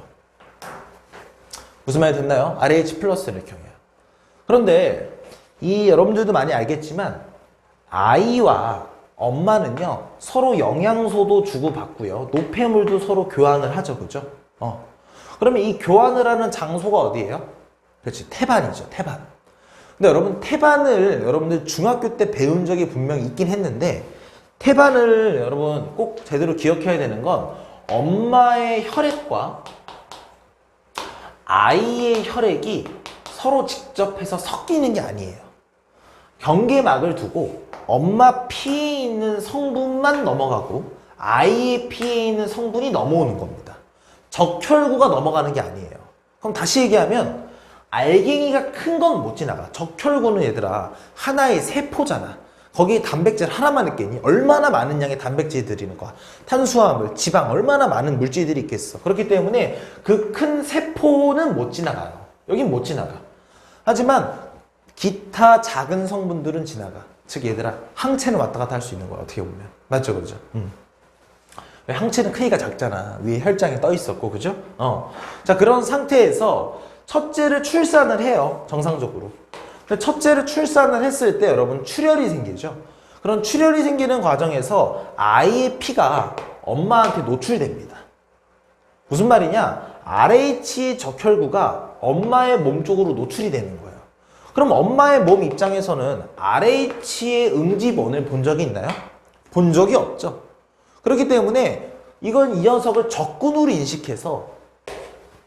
무슨 말이 됐나요? RH+혈액형이야. 그런데 이 여러분들도 많이 알겠지만 아이와 엄마는요 서로 영양소도 주고받고요 노폐물도 서로 교환을 하죠. 그죠? 그러면 이 교환을 하는 장소가 어디예요? 그렇지, 태반이죠. 태반. 근데 여러분 태반을 여러분들 중학교 때 배운 적이 분명히 있긴 했는데 태반을 여러분 꼭 제대로 기억해야 되는 건 엄마의 혈액과 아이의 혈액이 서로 직접 해서 섞이는 게 아니에요. 경계막을 두고 엄마 피에 있는 성분만 넘어가고 아이의 피에 있는 성분이 넘어오는 겁니다. 적혈구가 넘어가는 게 아니에요. 그럼 다시 얘기하면 알갱이가 큰 건 못 지나가. 적혈구는 얘들아 하나의 세포잖아. 거기에 단백질 하나만 있겠니? 얼마나 많은 양의 단백질들이 있는 거야. 탄수화물, 지방 얼마나 많은 물질들이 있겠어. 그렇기 때문에 그 큰 세포는 못 지나가요. 여긴 못 지나가. 하지만 기타 작은 성분들은 지나가. 즉 얘들아 항체는 왔다 갔다 할 수 있는 거야. 어떻게 보면. 맞죠? 그죠? 왜 항체는 크기가 작잖아. 위에 혈장에 떠 있었고. 그죠? 자, 그런 상태에서 첫째를 출산을 해요. 정상적으로. 근데 첫째를 출산을 했을 때 여러분 출혈이 생기죠. 그런 출혈이 생기는 과정에서 아이의 피가 엄마한테 노출됩니다. 무슨 말이냐? RH의 적혈구가 엄마의 몸 쪽으로 노출이 되는 거예요. 그럼 엄마의 몸 입장에서는 RH의 응집원을 본 적이 있나요? 본 적이 없죠. 그렇기 때문에 이건 이 녀석을 적군으로 인식해서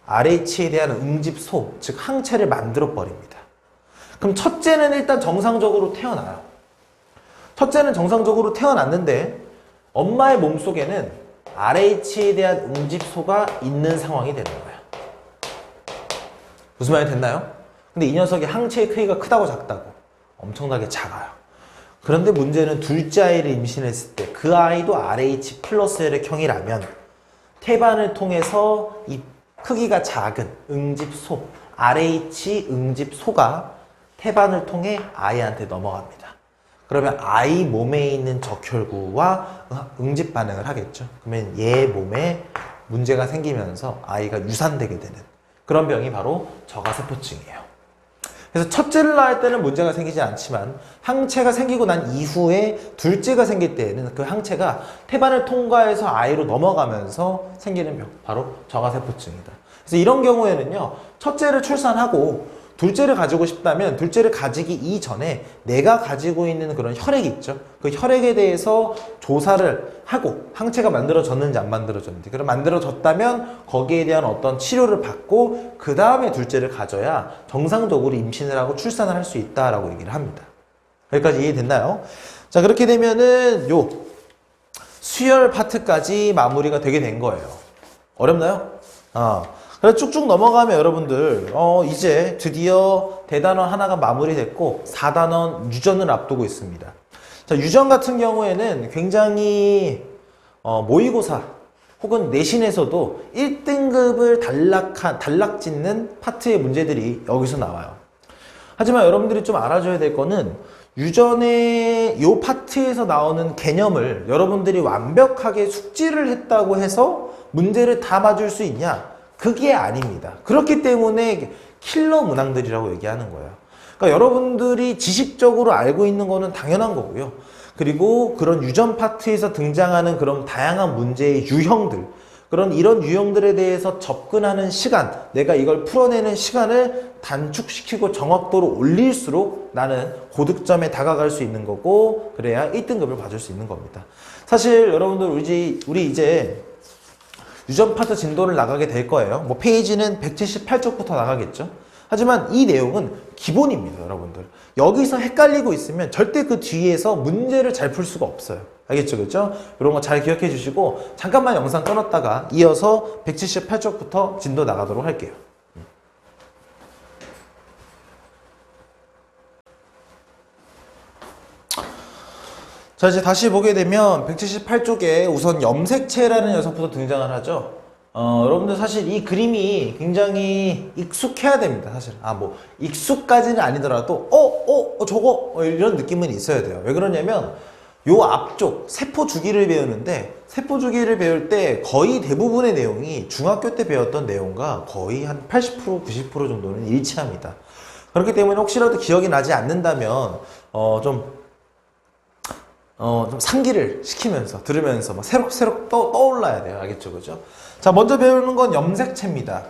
RH에 대한 응집소, 즉 항체를 만들어 버립니다. 그럼 첫째는 일단 정상적으로 태어나요. 첫째는 정상적으로 태어났는데 엄마의 몸속에는 RH에 대한 응집소가 있는 상황이 되는 거예요. 무슨 말이 됐나요? 근데 이 녀석이 항체의 크기가 크다고 작다고? 엄청나게 작아요. 그런데 문제는 둘째 아이를 임신했을 때 그 아이도 RH+혈액형이라면 태반을 통해서 이 크기가 작은 응집소, RH 응집소가 태반을 통해 아이한테 넘어갑니다. 그러면 아이 몸에 있는 적혈구와 응집 반응을 하겠죠. 그러면 얘 몸에 문제가 생기면서 아이가 유산되게 되는 그런 병이 바로 저가세포증이에요. 그래서 첫째를 낳을 때는 문제가 생기지 않지만 항체가 생기고 난 이후에 둘째가 생길 때에는 그 항체가 태반을 통과해서 아이로 넘어가면서 생기는 병, 바로 저가세포증이다. 그래서 이런 경우에는요, 첫째를 출산하고 둘째를 가지고 싶다면 둘째를 가지기 이전에 내가 가지고 있는 그런 혈액이 있죠. 그 혈액에 대해서 조사를 하고 항체가 만들어졌는지 안 만들어졌는지, 그럼 만들어졌다면 거기에 대한 어떤 치료를 받고 그 다음에 둘째를 가져야 정상적으로 임신을 하고 출산을 할 수 있다라고 얘기를 합니다. 여기까지 이해됐나요? 자, 그렇게 되면은 요 수혈 파트까지 마무리가 되게 된 거예요. 어렵나요? 그래서 쭉쭉 넘어가면 여러분들 이제 드디어 대단원 하나가 마무리됐고 4단원 유전을 앞두고 있습니다. 자, 유전 같은 경우에는 굉장히 모의고사 혹은 내신에서도 1등급을 단락짓는 파트의 문제들이 여기서 나와요. 하지만 여러분들이 좀 알아줘야 될 거는 유전의 이 파트에서 나오는 개념을 여러분들이 완벽하게 숙지를 했다고 해서 문제를 다 맞을 수 있냐? 그게 아닙니다. 그렇기 때문에 킬러 문항들이라고 얘기하는 거예요. 그러니까 여러분들이 지식적으로 알고 있는 거는 당연한 거고요. 그리고 그런 유전 파트에서 등장하는 그런 다양한 문제의 유형들, 이런 유형들에 대해서 접근하는 시간, 내가 이걸 풀어내는 시간을 단축시키고 정확도를 올릴수록 나는 고득점에 다가갈 수 있는 거고, 그래야 1등급을 받을 수 있는 겁니다. 사실 여러분들 우리 이제 유전 파트 진도를 나가게 될 거예요. 뭐 페이지는 178쪽부터 나가겠죠. 하지만 이 내용은 기본입니다, 여러분들. 여기서 헷갈리고 있으면 절대 그 뒤에서 문제를 잘 풀 수가 없어요. 알겠죠? 그렇죠? 이런 거 잘 기억해 주시고 잠깐만 영상 끊었다가 이어서 178쪽부터 진도 나가도록 할게요. 자, 이제 다시 보게 되면 178쪽에 우선 염색체라는 녀석부터 등장을 하죠. 여러분들 사실 이 그림이 굉장히 익숙해야 됩니다, 사실. 뭐 익숙까지는 아니더라도 저거 이런 느낌은 있어야 돼요. 왜 그러냐면 요 앞쪽 세포 주기를 배우는데, 세포 주기를 배울 때 거의 대부분의 내용이 중학교 때 배웠던 내용과 거의 한 80% 90% 정도는 일치합니다. 그렇기 때문에 혹시라도 기억이 나지 않는다면 좀 상기를 시키면서 들으면서 막 새록새록 떠올라야 돼요. 알겠죠? 그죠? 자, 먼저 배우는 건 염색체입니다.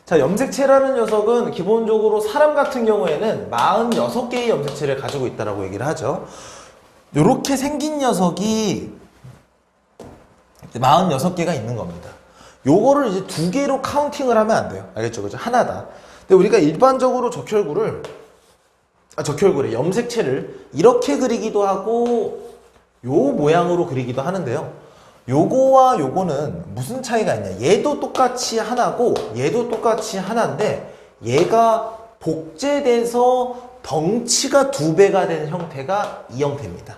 자, 염색체라는 녀석은 기본적으로 사람 같은 경우에는 46개의 염색체를 가지고 있다라고 얘기를 하죠. 요렇게 생긴 녀석이 46개가 있는 겁니다. 요거를 이제 2개로 카운팅을 하면 안 돼요. 알겠죠? 그죠? 하나다. 근데 우리가 일반적으로 염색체를 이렇게 그리기도 하고 요 모양으로 그리기도 하는데요. 요거와 요거는 무슨 차이가 있냐? 얘도 똑같이 하나고 얘도 똑같이 하나인데 얘가 복제돼서 덩치가 2배가 되는 형태가 이 형태입니다.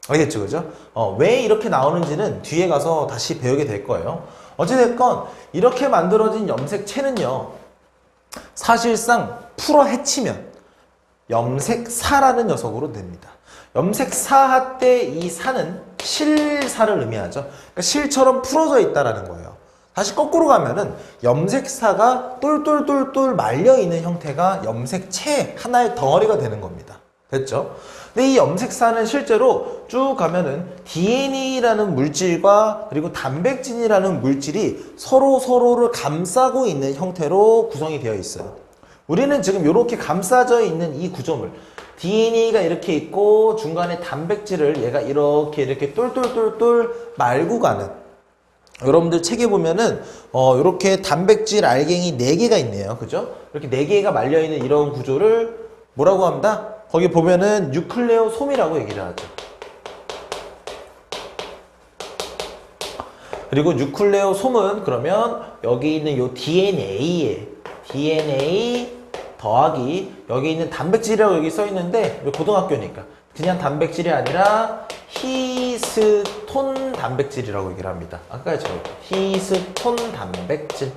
알겠죠? 그죠? 왜 이렇게 나오는지는 뒤에 가서 다시 배우게 될 거예요. 어찌됐건 이렇게 만들어진 염색체는요, 사실상 풀어 헤치면 염색사라는 녀석으로 됩니다. 염색사 때 이 사는 실사를 의미하죠. 그러니까 실처럼 풀어져 있다라는 거예요. 다시 거꾸로 가면은 염색사가 똘똘똘똘 말려있는 형태가 염색체 하나의 덩어리가 되는 겁니다. 됐죠? 근데 이 염색사는 실제로 쭉 가면은 DNA라는 물질과 그리고 단백질이라는 물질이 서로를 감싸고 있는 형태로 구성이 되어 있어요. 우리는 지금 이렇게 감싸져 있는 이 구조물, DNA가 이렇게 있고 중간에 단백질을 얘가 이렇게 똘똘똘똘 말고 가는, 여러분들 책에 보면은 이렇게 단백질 알갱이 4개가 있네요. 그죠? 이렇게 4개가 말려있는 이런 구조를 뭐라고 합니다? 거기 보면은 뉴클레오솜이라고 얘기를 하죠. 그리고 뉴클레오솜은 그러면 여기 있는 요 DNA 더하기 여기 있는 단백질이라고 여기 써 있는데 고등학교니까 그냥 단백질이 아니라 히스톤 단백질이라고 얘기를 합니다. 아까 제가 히스톤 단백질.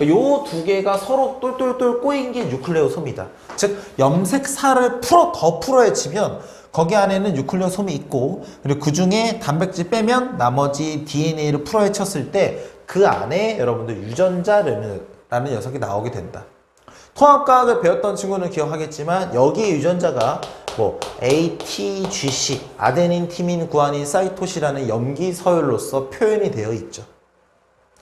요 2개가 서로 똘똘똘 꼬인 게 뉴클레오솜이다. 즉 염색사를 더 풀어 헤치면 거기 안에는 뉴클레오솜이 있고, 그리고 그 중에 단백질 빼면 나머지 DNA를 풀어 헤쳤을 때 그 안에 여러분들 유전자라는 녀석이 나오게 된다. 통합과학을 배웠던 친구는 기억하겠지만 여기에 유전자가 뭐 ATGC, 아데닌, 티민, 구아닌, 사이토시라는 염기 서열로서 표현이 되어 있죠.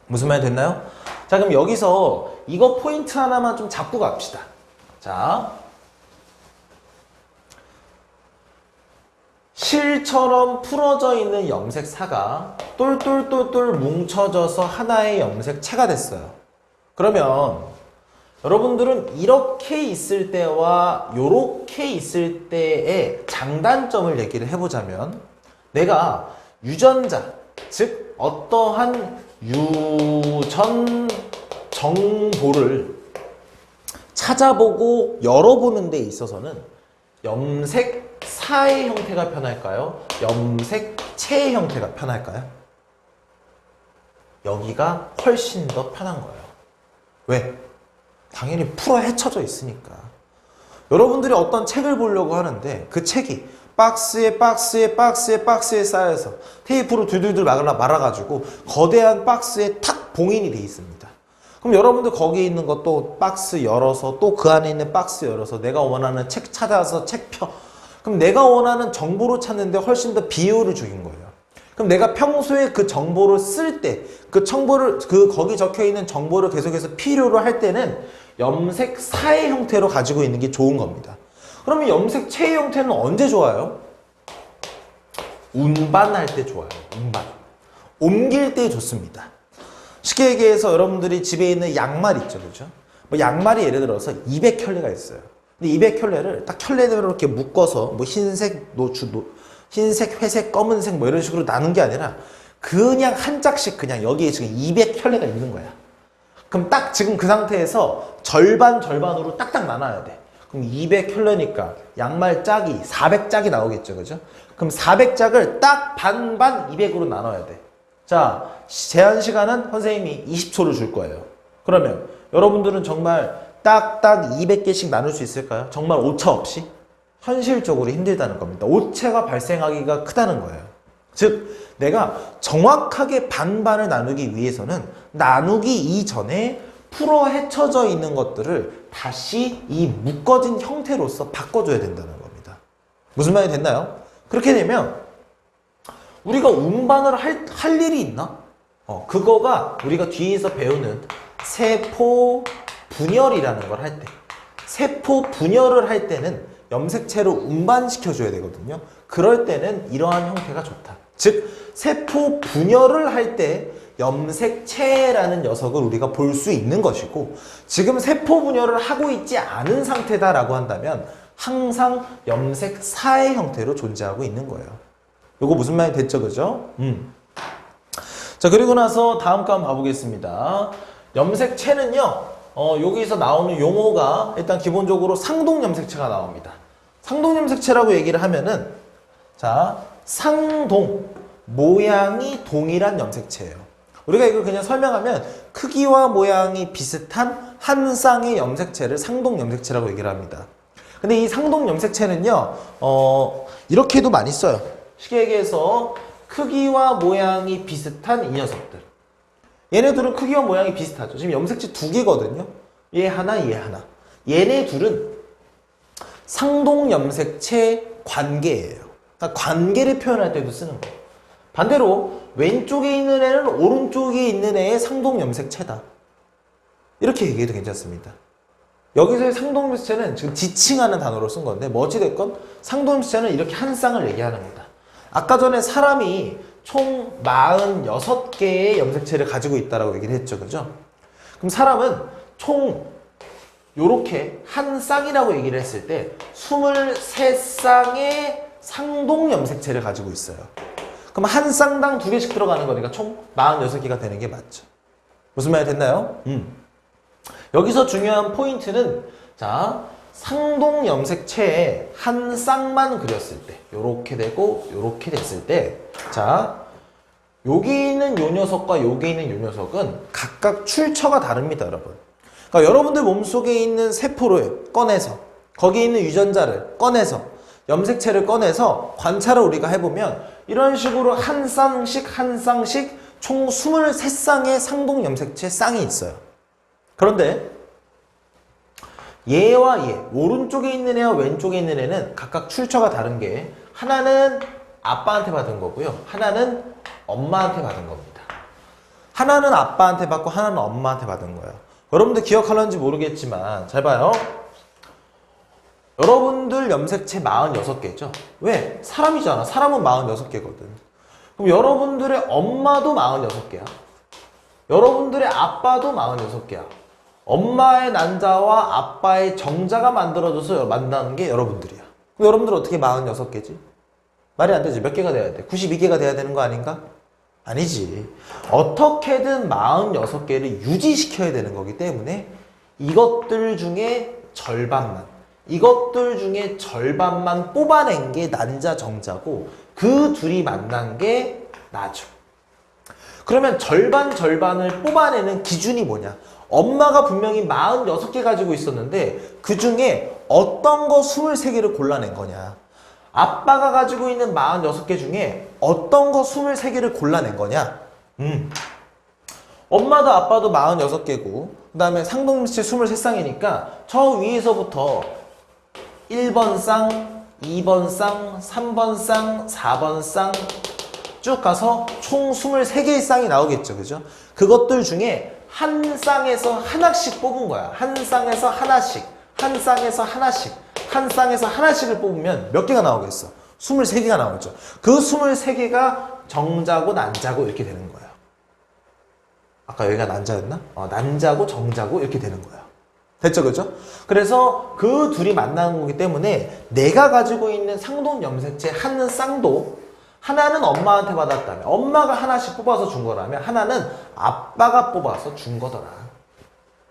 무슨 말 됐나요? 자, 그럼 여기서 이거 포인트 하나만 좀 잡고 갑시다. 자, 실처럼 풀어져 있는 염색사가 똘똘똘똘 뭉쳐져서 하나의 염색체가 됐어요. 그러면 여러분들은 이렇게 있을 때와 이렇게 있을 때의 장단점을 얘기를 해보자면, 내가 유전자, 즉 어떠한 유전 정보를 찾아보고 열어보는 데 있어서는 염색사의 형태가 편할까요? 염색체의 형태가 편할까요? 여기가 훨씬 더 편한 거예요. 왜? 당연히 풀어 헤쳐져 있으니까. 여러분들이 어떤 책을 보려고 하는데 그 책이 박스에 쌓여서 테이프로 둘둘둘 말아가지고 거대한 박스에 탁 봉인이 돼 있습니다. 그럼 여러분들 거기에 있는 것도 박스 열어서 또 그 안에 있는 박스 열어서 내가 원하는 책 찾아서 책 펴. 그럼 내가 원하는 정보를 찾는데 훨씬 더 비효율을 죽인 거예요. 그럼 내가 평소에 그 정보를 쓸 때, 거기 적혀 있는 정보를 계속해서 필요로 할 때는 염색사의 형태로 가지고 있는 게 좋은 겁니다. 그러면 염색체의 형태는 언제 좋아요? 운반할 때 좋아요. 운반. 옮길 때 좋습니다. 쉽게 얘기해서 여러분들이 집에 있는 양말 있죠, 그죠? 뭐 양말이 예를 들어서 200켤레가 있어요. 근데 200켤레를 딱 켤레대로 이렇게 묶어서 뭐 흰색, 흰색, 회색, 검은색 뭐 이런 식으로 나눈 게 아니라 그냥 한 짝씩 그냥 여기에 지금 200켤레가 있는 거야. 그럼 딱 지금 그 상태에서 절반으로 딱딱 나눠야 돼. 그럼 200켤레니까 양말 짝이 400짝이 나오겠죠, 그죠? 그럼 400짝을 딱 반반 200으로 나눠야 돼. 자, 제한 시간은 선생님이 20초를 줄 거예요. 그러면 여러분들은 정말 딱딱 200개씩 나눌 수 있을까요? 정말 오차 없이? 현실적으로 힘들다는 겁니다. 오차가 발생하기가 크다는 거예요. 즉, 내가 정확하게 반반을 나누기 위해서는 나누기 이전에 풀어 헤쳐져 있는 것들을 다시 이 묶어진 형태로서 바꿔줘야 된다는 겁니다. 무슨 말이 됐나요? 그렇게 되면 우리가 운반을 할 일이 있나? 그거가 우리가 뒤에서 배우는 세포 분열이라는 걸 할 때, 세포 분열을 할 때는 염색체로 운반시켜줘야 되거든요. 그럴 때는 이러한 형태가 좋다. 즉, 세포 분열을 할 때 염색체라는 녀석을 우리가 볼 수 있는 것이고, 지금 세포 분열을 하고 있지 않은 상태다라고 한다면 항상 염색사의 형태로 존재하고 있는 거예요. 이거 무슨 말이 됐죠, 그죠? 자, 그리고 나서 다음 거 한번 봐보겠습니다. 염색체는요, 여기서 나오는 용어가 일단 기본적으로 상동염색체가 나옵니다. 상동염색체라고 얘기를 하면은, 자, 상동, 모양이 동일한 염색체예요. 우리가 이걸 그냥 설명하면 크기와 모양이 비슷한 한 쌍의 염색체를 상동염색체라고 얘기를 합니다. 근데 이 상동염색체는요, 이렇게 해도 많이 써요. 쉽게 얘기해서 크기와 모양이 비슷한 이 녀석들. 얘네들은 크기와 모양이 비슷하죠. 지금 염색체 두 개거든요. 얘 하나, 얘 하나. 얘네 둘은 상동염색체 관계예요. 그러니까 관계를 표현할 때도 쓰는 거예요. 반대로 왼쪽에 있는 애는 오른쪽에 있는 애의 상동염색체다. 이렇게 얘기해도 괜찮습니다. 여기서의 상동염색체는 지금 지칭하는 단어로 쓴 건데 뭐 어찌됐건 상동염색체는 이렇게 한 쌍을 얘기하는 겁니다. 아까 전에 사람이 총 46개의 염색체를 가지고 있다고 얘기를 했죠, 그죠? 그럼 사람은 총 요렇게 한 쌍이라고 얘기를 했을 때 23쌍의 상동 염색체를 가지고 있어요. 그럼 한 쌍당 2개씩 들어가는 거니까 총 46개가 되는 게 맞죠. 무슨 말이 됐나요? 여기서 중요한 포인트는, 자, 상동 염색체에 한 쌍만 그렸을 때, 요렇게 되고 요렇게 됐을 때, 자, 여기 있는 요 녀석과 여기 있는 요 녀석은 각각 출처가 다릅니다, 여러분. 그러니까 여러분들 몸속에 있는 세포를 꺼내서, 거기에 있는 유전자를 꺼내서, 염색체를 꺼내서 관찰을 우리가 해보면 이런 식으로 한 쌍씩 총 23쌍의 상동 염색체 쌍이 있어요. 그런데 얘와 얘, 오른쪽에 있는 애와 왼쪽에 있는 애는 각각 출처가 다른 게 하나는 아빠한테 받은 거고요. 하나는 엄마한테 받은 겁니다. 하나는 아빠한테 받고 하나는 엄마한테 받은 거예요. 여러분들 기억하는지 모르겠지만 잘 봐요. 여러분들 염색체 46개죠? 왜? 사람이잖아. 사람은 46개거든. 그럼 여러분들의 엄마도 46개야. 여러분들의 아빠도 46개야. 엄마의 난자와 아빠의 정자가 만들어져서 만나는 게 여러분들이야. 그럼 여러분들 어떻게 46개지? 말이 안 되지. 몇 개가 돼야 돼? 92개가 돼야 되는 거 아닌가? 아니지. 어떻게든 46개를 유지시켜야 되는 거기 때문에 이것들 중에 절반만 뽑아낸 게 난자 정자고 그 둘이 만난 게 나죠. 그러면 절반을 뽑아내는 기준이 뭐냐? 엄마가 분명히 46개 가지고 있었는데 그 중에 어떤 거 23개를 골라낸 거냐? 아빠가 가지고 있는 46개 중에 어떤 거 23개를 골라낸 거냐? 엄마도 아빠도 46개고 그 다음에 상동물체 23쌍이니까 저 위에서부터 1번 쌍, 2번 쌍, 3번 쌍, 4번 쌍 쭉 가서 총 23개의 쌍이 나오겠죠. 그죠? 그것들 중에 한 쌍에서 하나씩 뽑은 거야. 한 쌍에서 하나씩, 한 쌍에서 하나씩, 한 쌍에서 하나씩을 뽑으면 몇 개가 나오겠어? 23개가 나오죠. 그 23개가 정자고 난자고 이렇게 되는 거예요. 아까 여기가 난자였나? 난자고 정자고 이렇게 되는 거예요. 됐죠? 그죠? 그래서 그 둘이 만나는 거기 때문에 내가 가지고 있는 상동 염색체 한 쌍도 하나는 엄마한테 받았다면 엄마가 하나씩 뽑아서 준 거라면 하나는 아빠가 뽑아서 준 거더라.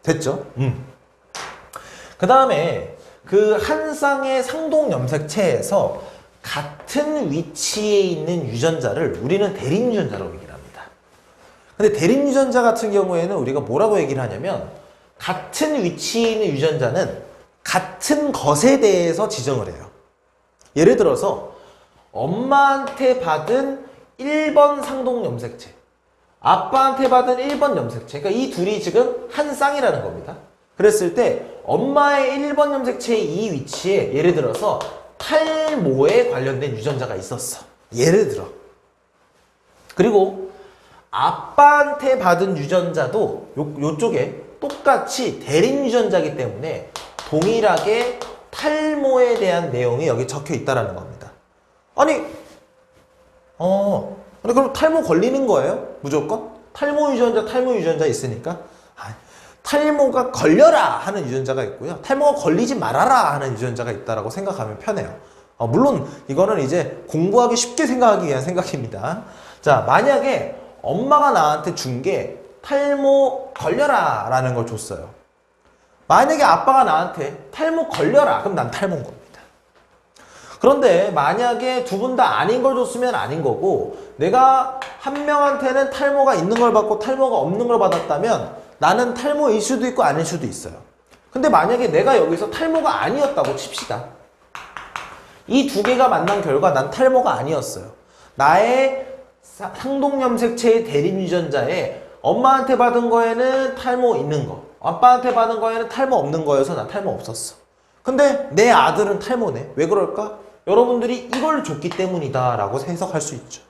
됐죠? 그 다음에 그 한 쌍의 상동 염색체에서 같은 위치에 있는 유전자를 우리는 대립 유전자라고 얘기를 합니다. 근데 대립 유전자 같은 경우에는 우리가 뭐라고 얘기를 하냐면 같은 위치에 있는 유전자는 같은 것에 대해서 지정을 해요. 예를 들어서 엄마한테 받은 1번 상동 염색체, 아빠한테 받은 1번 염색체, 그러니까 이 둘이 지금 한 쌍이라는 겁니다. 그랬을 때 엄마의 1번 염색체의 이 위치에 예를 들어서 탈모에 관련된 유전자가 있었어. 예를 들어. 그리고 아빠한테 받은 유전자도 요쪽에 똑같이 대립 유전자이기 때문에 동일하게 탈모에 대한 내용이 여기 적혀 있다는 겁니다. 아니 그럼 탈모 걸리는 거예요? 무조건? 탈모 유전자 있으니까 탈모가 걸려라 하는 유전자가 있고요. 탈모가 걸리지 말아라 하는 유전자가 있다라고 생각하면 편해요. 물론 이거는 이제 공부하기 쉽게 생각하기 위한 생각입니다. 자, 만약에 엄마가 나한테 준 게 탈모 걸려라 라는 걸 줬어요. 만약에 아빠가 나한테 탈모 걸려라 그럼 난 탈모인 겁니다. 그런데 만약에 두 분 다 아닌 걸 줬으면 아닌 거고 내가 한 명한테는 탈모가 있는 걸 받고 탈모가 없는 걸 받았다면 나는 탈모일 수도 있고 아닐 수도 있어요. 근데 만약에 내가 여기서 탈모가 아니었다고 칩시다. 이 두 개가 만난 결과 난 탈모가 아니었어요. 나의 상동염색체의 대립 유전자에 엄마한테 받은 거에는 탈모 있는 거, 아빠한테 받은 거에는 탈모 없는 거여서 난 탈모 없었어. 근데 내 아들은 탈모네. 왜 그럴까? 여러분들이 이걸 줬기 때문이다 라고 해석할 수 있죠.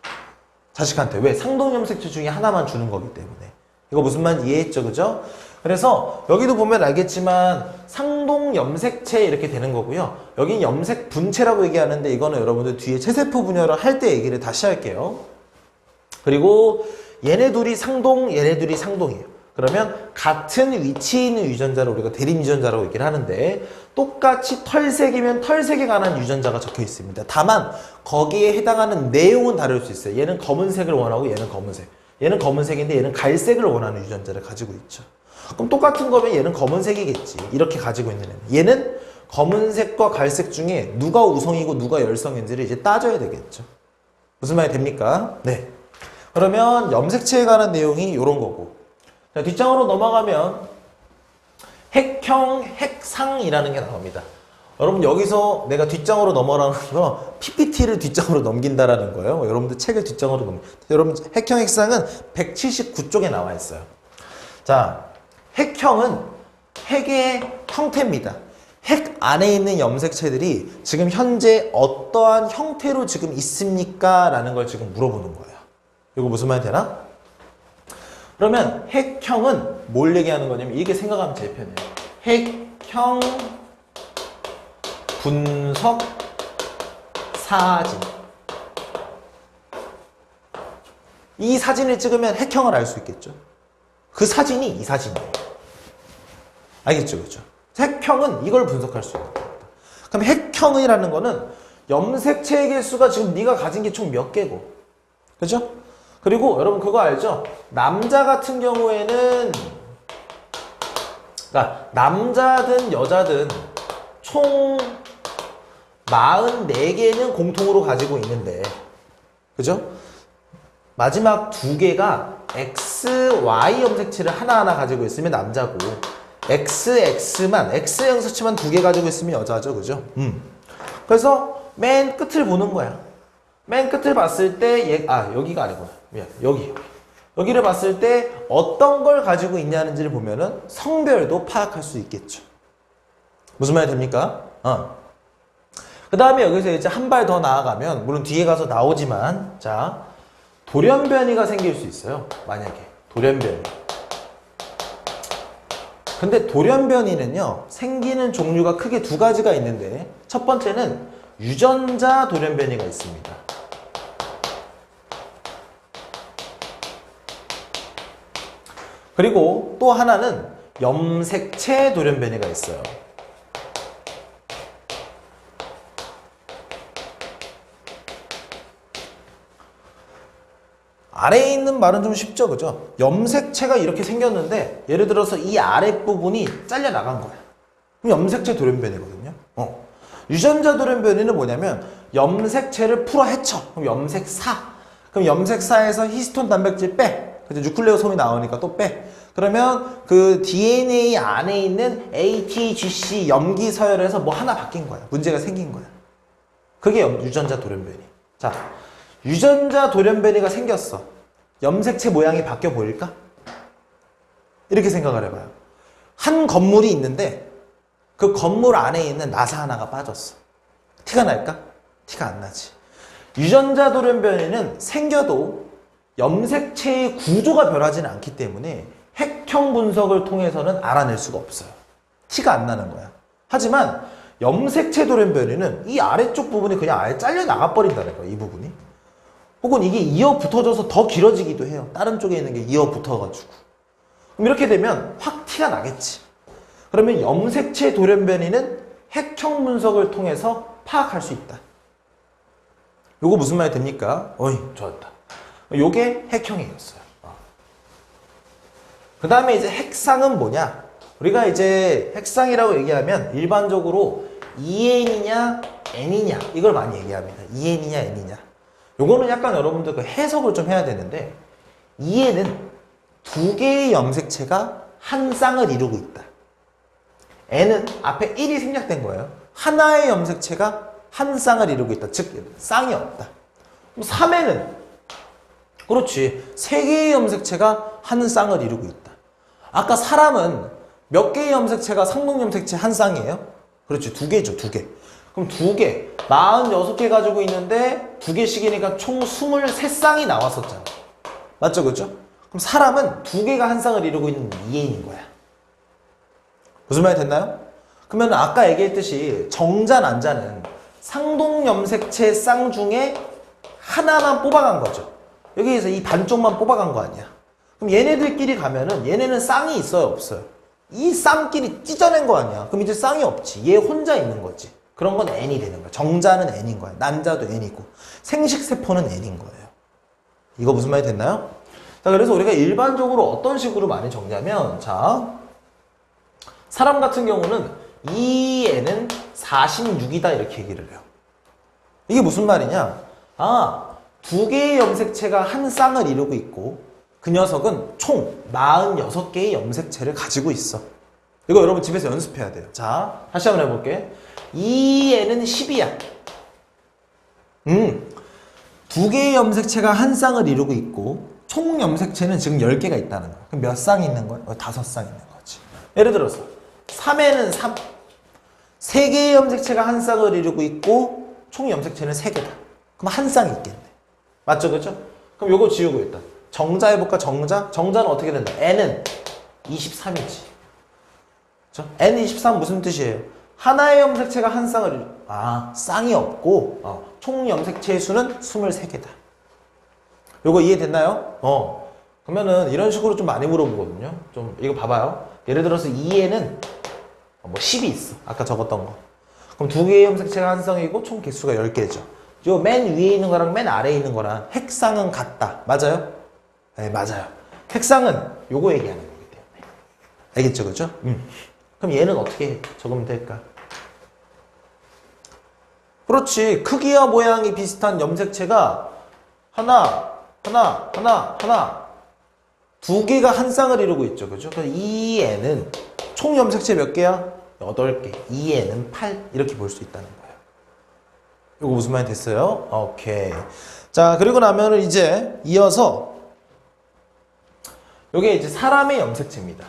자식한테. 왜? 상동염색체 중에 하나만 주는 거기 때문에. 이거 무슨 말인지 이해했죠? 그죠? 그래서 여기도 보면 알겠지만 상동염색체 이렇게 되는 거고요. 여긴 염색 분체라고 얘기하는데 이거는 여러분들 뒤에 체세포 분열을 할 때 얘기를 다시 할게요. 그리고 얘네 둘이 상동, 얘네 둘이 상동이에요. 그러면 같은 위치에 있는 유전자를 우리가 대립 유전자라고 얘기를 하는데 똑같이 털색이면 털색에 관한 유전자가 적혀 있습니다. 다만 거기에 해당하는 내용은 다를 수 있어요. 얘는 검은색을 원하고 얘는 검은색. 얘는 검은색인데 얘는 갈색을 원하는 유전자를 가지고 있죠. 그럼 똑같은 거면 얘는 검은색이겠지. 이렇게 가지고 있는 애는. 얘는 검은색과 갈색 중에 누가 우성이고 누가 열성인지를 이제 따져야 되겠죠. 무슨 말이 됩니까? 네. 그러면 염색체에 관한 내용이 이런 거고. 자, 뒷장으로 넘어가면 핵형, 핵상이라는 게 나옵니다. 여러분 여기서 내가 뒷장으로 넘어가는 거 PPT를 뒷장으로 넘긴다라는 거예요. 여러분들 책을 뒷장으로 넘깁니다. 여러분 핵형, 핵상은 179쪽에 나와 있어요. 자, 핵형은 핵의 형태입니다. 핵 안에 있는 염색체들이 지금 현재 어떠한 형태로 지금 있습니까? 라는 걸 지금 물어보는 거예요. 이거 무슨 말이 되나? 그러면 핵형은 뭘 얘기하는 거냐면 이게 생각하면 제일 편해요. 핵형 분석 사진. 이 사진을 찍으면 핵형을 알 수 있겠죠. 그 사진이 이 사진이에요. 알겠죠? 그렇죠? 핵형은 이걸 분석할 수 있는 겁니다. 그럼 핵형이라는 거는 염색체의 개수가 지금 네가 가진 게 총 몇 개고, 그죠? 그리고 여러분 그거 알죠? 남자 같은 경우에는, 그러니까 남자든 여자든 총 44개는 공통으로 가지고 있는데, 그죠? 마지막 2개가 XY 염색체를 하나하나 가지고 있으면 남자고, XX만, X 염색체만 2개 가지고 있으면 여자죠. 그죠? 그래서 맨 끝을 보는 거야. 맨 끝을 봤을 때, 여기가 아니구나. 미안. 여기를 봤을 때 어떤 걸 가지고 있냐는지를 보면은 성별도 파악할 수 있겠죠. 무슨 말이 됩니까? 그 다음에 여기서 이제 한 발 더 나아가면, 물론 뒤에 가서 나오지만, 자, 돌연변이가 생길 수 있어요. 만약에. 돌연변이. 근데 돌연변이는요, 생기는 종류가 크게 2가지가 있는데, 첫 번째는 유전자 돌연변이가 있습니다. 그리고 또 하나는 염색체 돌연변이가 있어요. 아래에 있는 말은 좀 쉽죠, 그죠? 염색체가 이렇게 생겼는데 예를 들어서 이 아랫부분이 잘려 나간 거야. 그럼 염색체 돌연변이거든요. 유전자 돌연변이는 뭐냐면 염색체를 풀어 헤쳐. 그럼 염색사. 그럼 염색사에서 히스톤 단백질 빼. 그죠? 뉴클레오솜이 나오니까 또 빼. 그러면 그 DNA 안에 있는 ATGC 염기 서열에서 뭐 하나 바뀐 거야. 문제가 생긴 거야. 그게 유전자 돌연변이. 자, 유전자 돌연변이가 생겼어. 염색체 모양이 바뀌어 보일까? 이렇게 생각을 해봐요. 한 건물이 있는데 그 건물 안에 있는 나사 하나가 빠졌어. 티가 날까? 티가 안 나지. 유전자 돌연변이는 생겨도 염색체의 구조가 변하지는 않기 때문에 핵형 분석을 통해서는 알아낼 수가 없어요. 티가 안 나는 거야. 하지만 염색체 돌연변이는 이 아래쪽 부분이 그냥 아예 잘려 나가버린다는 거야. 이 부분이. 혹은 이게 이어 붙어져서 더 길어지기도 해요. 다른 쪽에 있는 게 이어 붙어가지고. 그럼 이렇게 되면 확 티가 나겠지. 그러면 염색체 돌연변이는 핵형 분석을 통해서 파악할 수 있다. 요거 무슨 말이 됩니까? 어이, 좋았다. 요게 핵형이었어요. 그 다음에 이제 핵상은 뭐냐? 우리가 이제 핵상이라고 얘기하면 일반적으로 EN이냐 N이냐 이걸 많이 얘기합니다. EN이냐 N이냐. 요거는 약간 여러분들 그 해석을 좀 해야 되는데, EN은 2개의 염색체가 한 쌍을 이루고 있다. N은 앞에 1이 생략된 거예요. 하나의 염색체가 한 쌍을 이루고 있다. 즉 쌍이 없다. 그럼 3에는 그렇지, 3개의 염색체가 한 쌍을 이루고 있다. 아까 사람은 몇 개의 염색체가 상동염색체 한 쌍이에요? 그렇지, 2개죠. 2개. 그럼 2개, 46개 가지고 있는데 2개씩이니까 총 23쌍이 나왔었잖아. 맞죠? 그죠? 그럼 사람은 2개가 한 쌍을 이루고 있는 EN인 거야. 무슨 말이 됐나요? 그러면 아까 얘기했듯이 정자, 난자는 상동염색체 쌍 중에 하나만 뽑아간 거죠. 여기에서 이 반쪽만 뽑아간 거 아니야. 그럼 얘네들끼리 가면은 얘네는 쌍이 있어요, 없어요? 이 쌍끼리 찢어낸 거 아니야. 그럼 이제 쌍이 없지. 얘 혼자 있는 거지. 그런 건 N이 되는 거야. 정자는 N인 거야. 난자도 N이고 생식세포는 N인 거예요. 이거 무슨 말이 됐나요? 자, 그래서 우리가 일반적으로 어떤 식으로 많이 정리하면, 자, 사람 같은 경우는 이 N은 46이다 이렇게 얘기를 해요. 이게 무슨 말이냐? 2개의 염색체가 한 쌍을 이루고 있고 그 녀석은 총 46개의 염색체를 가지고 있어. 이거 여러분 집에서 연습해야 돼요. 자, 다시 한번 해볼게. 이 N은 10이야. 2개의 염색체가 한 쌍을 이루고 있고 총 염색체는 지금 10개가 있다는 거야. 그럼 몇 쌍이 있는 거야? 5쌍 있는 거지. 예를 들어서 3에는 3, 3개의 염색체가 한 쌍을 이루고 있고 총 염색체는 3개다. 그럼 한 쌍이 있겠네. 맞죠? 그죠? 그럼 요거 지우고 일단 정자 해볼까? 정자는 어떻게 된다? n은 23이지. 그죠? n 23 무슨 뜻이에요? 하나의 염색체가 한 쌍을 쌍이 없고 총 염색체의 수는 23개다. 요거 이해됐나요? 그러면은 이런 식으로 좀 많이 물어보거든요. 좀 이거 봐봐요. 예를 들어서 2에는 뭐 10이 있어. 아까 적었던 거. 그럼 2개의 염색체가 한 쌍이고 총 개수가 10개죠. 요 맨 위에 있는 거랑 맨 아래에 있는 거랑 핵상은 같다. 맞아요? 네, 맞아요. 핵상은 요거 얘기하는 거기 때문에. 알겠죠? 그죠? 그럼 얘는 어떻게 적으면 될까? 그렇지. 크기와 모양이 비슷한 염색체가 하나, 2개가 한 쌍을 이루고 있죠. 그죠? 그래서 2N은 총 염색체 몇 개야? 8개. 2N은 8. 이렇게 볼 수 있다는 거예요. 이거 무슨 말이 됐어요? 오케이. 자, 그리고 나면은 이제 이어서 요게 이제 사람의 염색체입니다.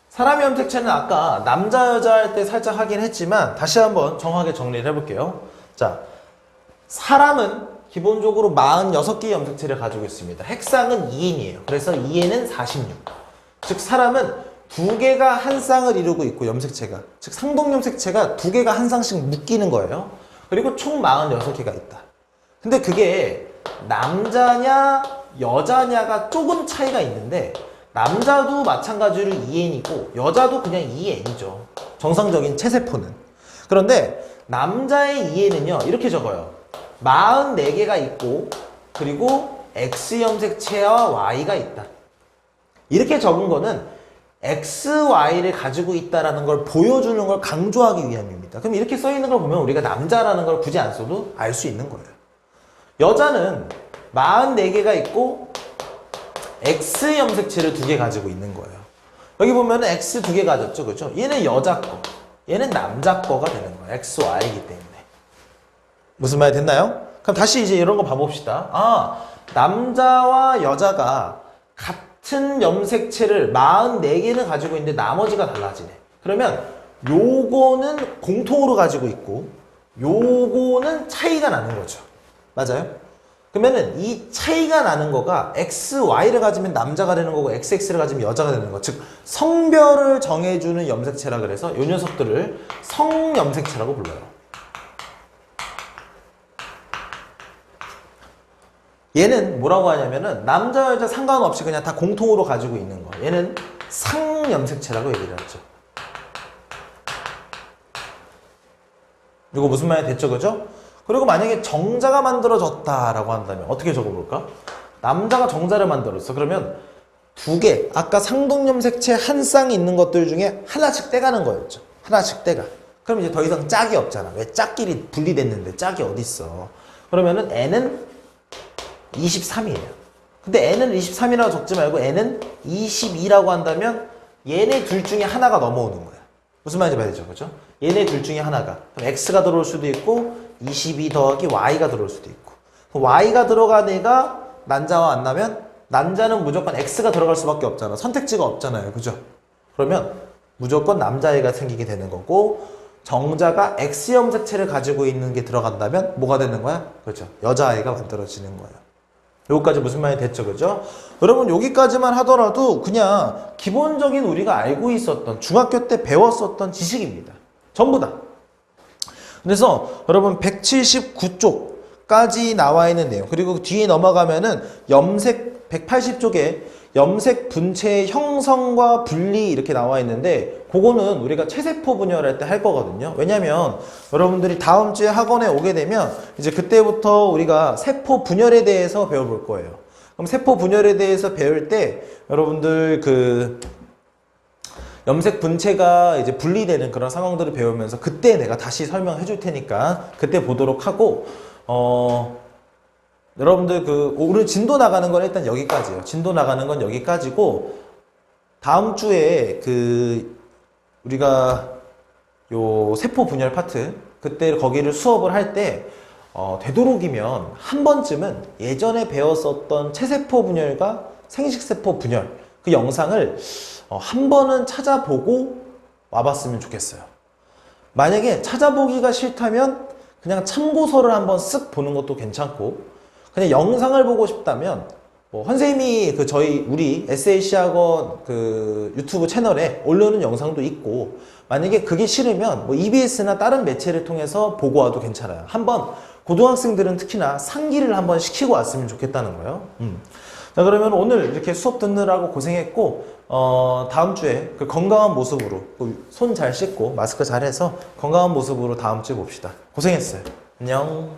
사람의 염색체는 아까 남자, 여자 할 때 살짝 하긴 했지만 다시 한번 정확하게 정리를 해볼게요. 자, 사람은 기본적으로 46개의 염색체를 가지고 있습니다. 핵상은 2N이에요. 그래서 2N은 46. 즉 사람은 2개가 한 쌍을 이루고 있고 염색체가. 즉 상동 염색체가 2개가 한 쌍씩 묶이는 거예요. 그리고 총 46개가 있다. 근데 그게 남자냐 여자냐가 조금 차이가 있는데 남자도 마찬가지로 2N이고 여자도 그냥 2N이죠. 정상적인 체세포는. 그런데 남자의 2N은요 이렇게 적어요. 44개가 있고 그리고 X 염색체와 Y가 있다. 이렇게 적은 거는 X, Y를 가지고 있다는 걸 보여주는 걸 강조하기 위함입니다. 그럼 이렇게 써 있는 걸 보면 우리가 남자라는 걸 굳이 안 써도 알 수 있는 거예요. 여자는 44개가 있고 X 염색체를 2개 가지고 있는 거예요. 여기 보면 X 2개 가졌죠. 그죠? 얘는 여자 거, 얘는 남자 거가 되는 거예요. X, Y이기 때문에. 무슨 말이 됐나요? 그럼 다시 이제 이런 거 봐봅시다. 남자와 여자가 같은 염색체를 44개는 가지고 있는데 나머지가 달라지네. 그러면 요거는 공통으로 가지고 있고 요거는 차이가 나는 거죠. 맞아요? 그러면은 이 차이가 나는 거가 X, Y를 가지면 남자가 되는 거고 XX를 가지면 여자가 되는 거. 즉 성별을 정해주는 염색체라 그래서 요 녀석들을 성염색체라고 불러요. 얘는 뭐라고 하냐면은 남자 여자 상관없이 그냥 다 공통으로 가지고 있는 거. 얘는 상염색체라고 얘기를 하죠. 이거 무슨 말이 됐죠, 그죠? 그리고 만약에 정자가 만들어졌다라고 한다면 어떻게 적어볼까? 남자가 정자를 만들었어. 그러면 2개, 아까 상동염색체 한 쌍이 있는 것들 중에 하나씩 떼가는 거였죠. 하나씩 떼가. 그럼 이제 더 이상 짝이 없잖아. 왜 짝끼리 분리됐는데 짝이 어딨어? 그러면은 N은 23이에요. 근데 N은 23이라고 적지 말고 N은 22라고 한다면 얘네 둘 중에 하나가 넘어오는 거야. 무슨 말인지 말이죠. 그죠? 얘네 둘 중에 하나가. 그럼 X가 들어올 수도 있고 22 더하기 Y가 들어올 수도 있고. 그럼 Y가 들어간 애가 난자와 안 나면 난자는 무조건 X가 들어갈 수밖에 없잖아. 선택지가 없잖아요. 그죠? 그러면 무조건 남자애가 생기게 되는 거고 정자가 X 염색체를 가지고 있는 게 들어간다면 뭐가 되는 거야? 그렇죠. 여자아이가 만들어지는 거예요. 여기까지 무슨 말이 됐죠? 그죠? 여러분 여기까지만 하더라도 그냥 기본적인 우리가 알고 있었던 중학교 때 배웠었던 지식입니다. 전부 다. 그래서 여러분 179쪽까지 나와 있는 내용 그리고 뒤에 넘어가면은 염색 180쪽에 염색 분체의 형성과 분리 이렇게 나와 있는데 그거는 우리가 체세포 분열할 때 할 거거든요. 왜냐면 여러분들이 다음 주에 학원에 오게 되면 이제 그때부터 우리가 세포 분열에 대해서 배워볼 거예요. 그럼 세포 분열에 대해서 배울 때 여러분들 그 염색 분체가 이제 분리되는 그런 상황들을 배우면서 그때 내가 다시 설명해 줄 테니까 그때 보도록 하고 여러분들 그 오늘 진도 나가는 건 일단 여기까지예요. 진도 나가는 건 여기까지고 다음 주에 그 우리가 요 세포 분열 파트 그때 거기를 수업을 할 때 되도록이면 한 번쯤은 예전에 배웠었던 체세포 분열과 생식세포 분열 그 영상을 한 번은 찾아보고 와봤으면 좋겠어요. 만약에 찾아보기가 싫다면 그냥 참고서를 한번 쓱 보는 것도 괜찮고, 그냥 영상을 보고 싶다면 뭐 선생님이 우리 SAC 학원 유튜브 채널에 올려놓은 영상도 있고, 만약에 그게 싫으면 뭐 EBS나 다른 매체를 통해서 보고 와도 괜찮아요. 한번 고등학생들은 특히나 상기를 한번 시키고 왔으면 좋겠다는 거예요. 자, 그러면 오늘 이렇게 수업 듣느라고 고생했고, 다음 주에 건강한 모습으로 손 잘 씻고 마스크 잘 해서 건강한 모습으로 다음 주에 봅시다. 고생했어요. 안녕.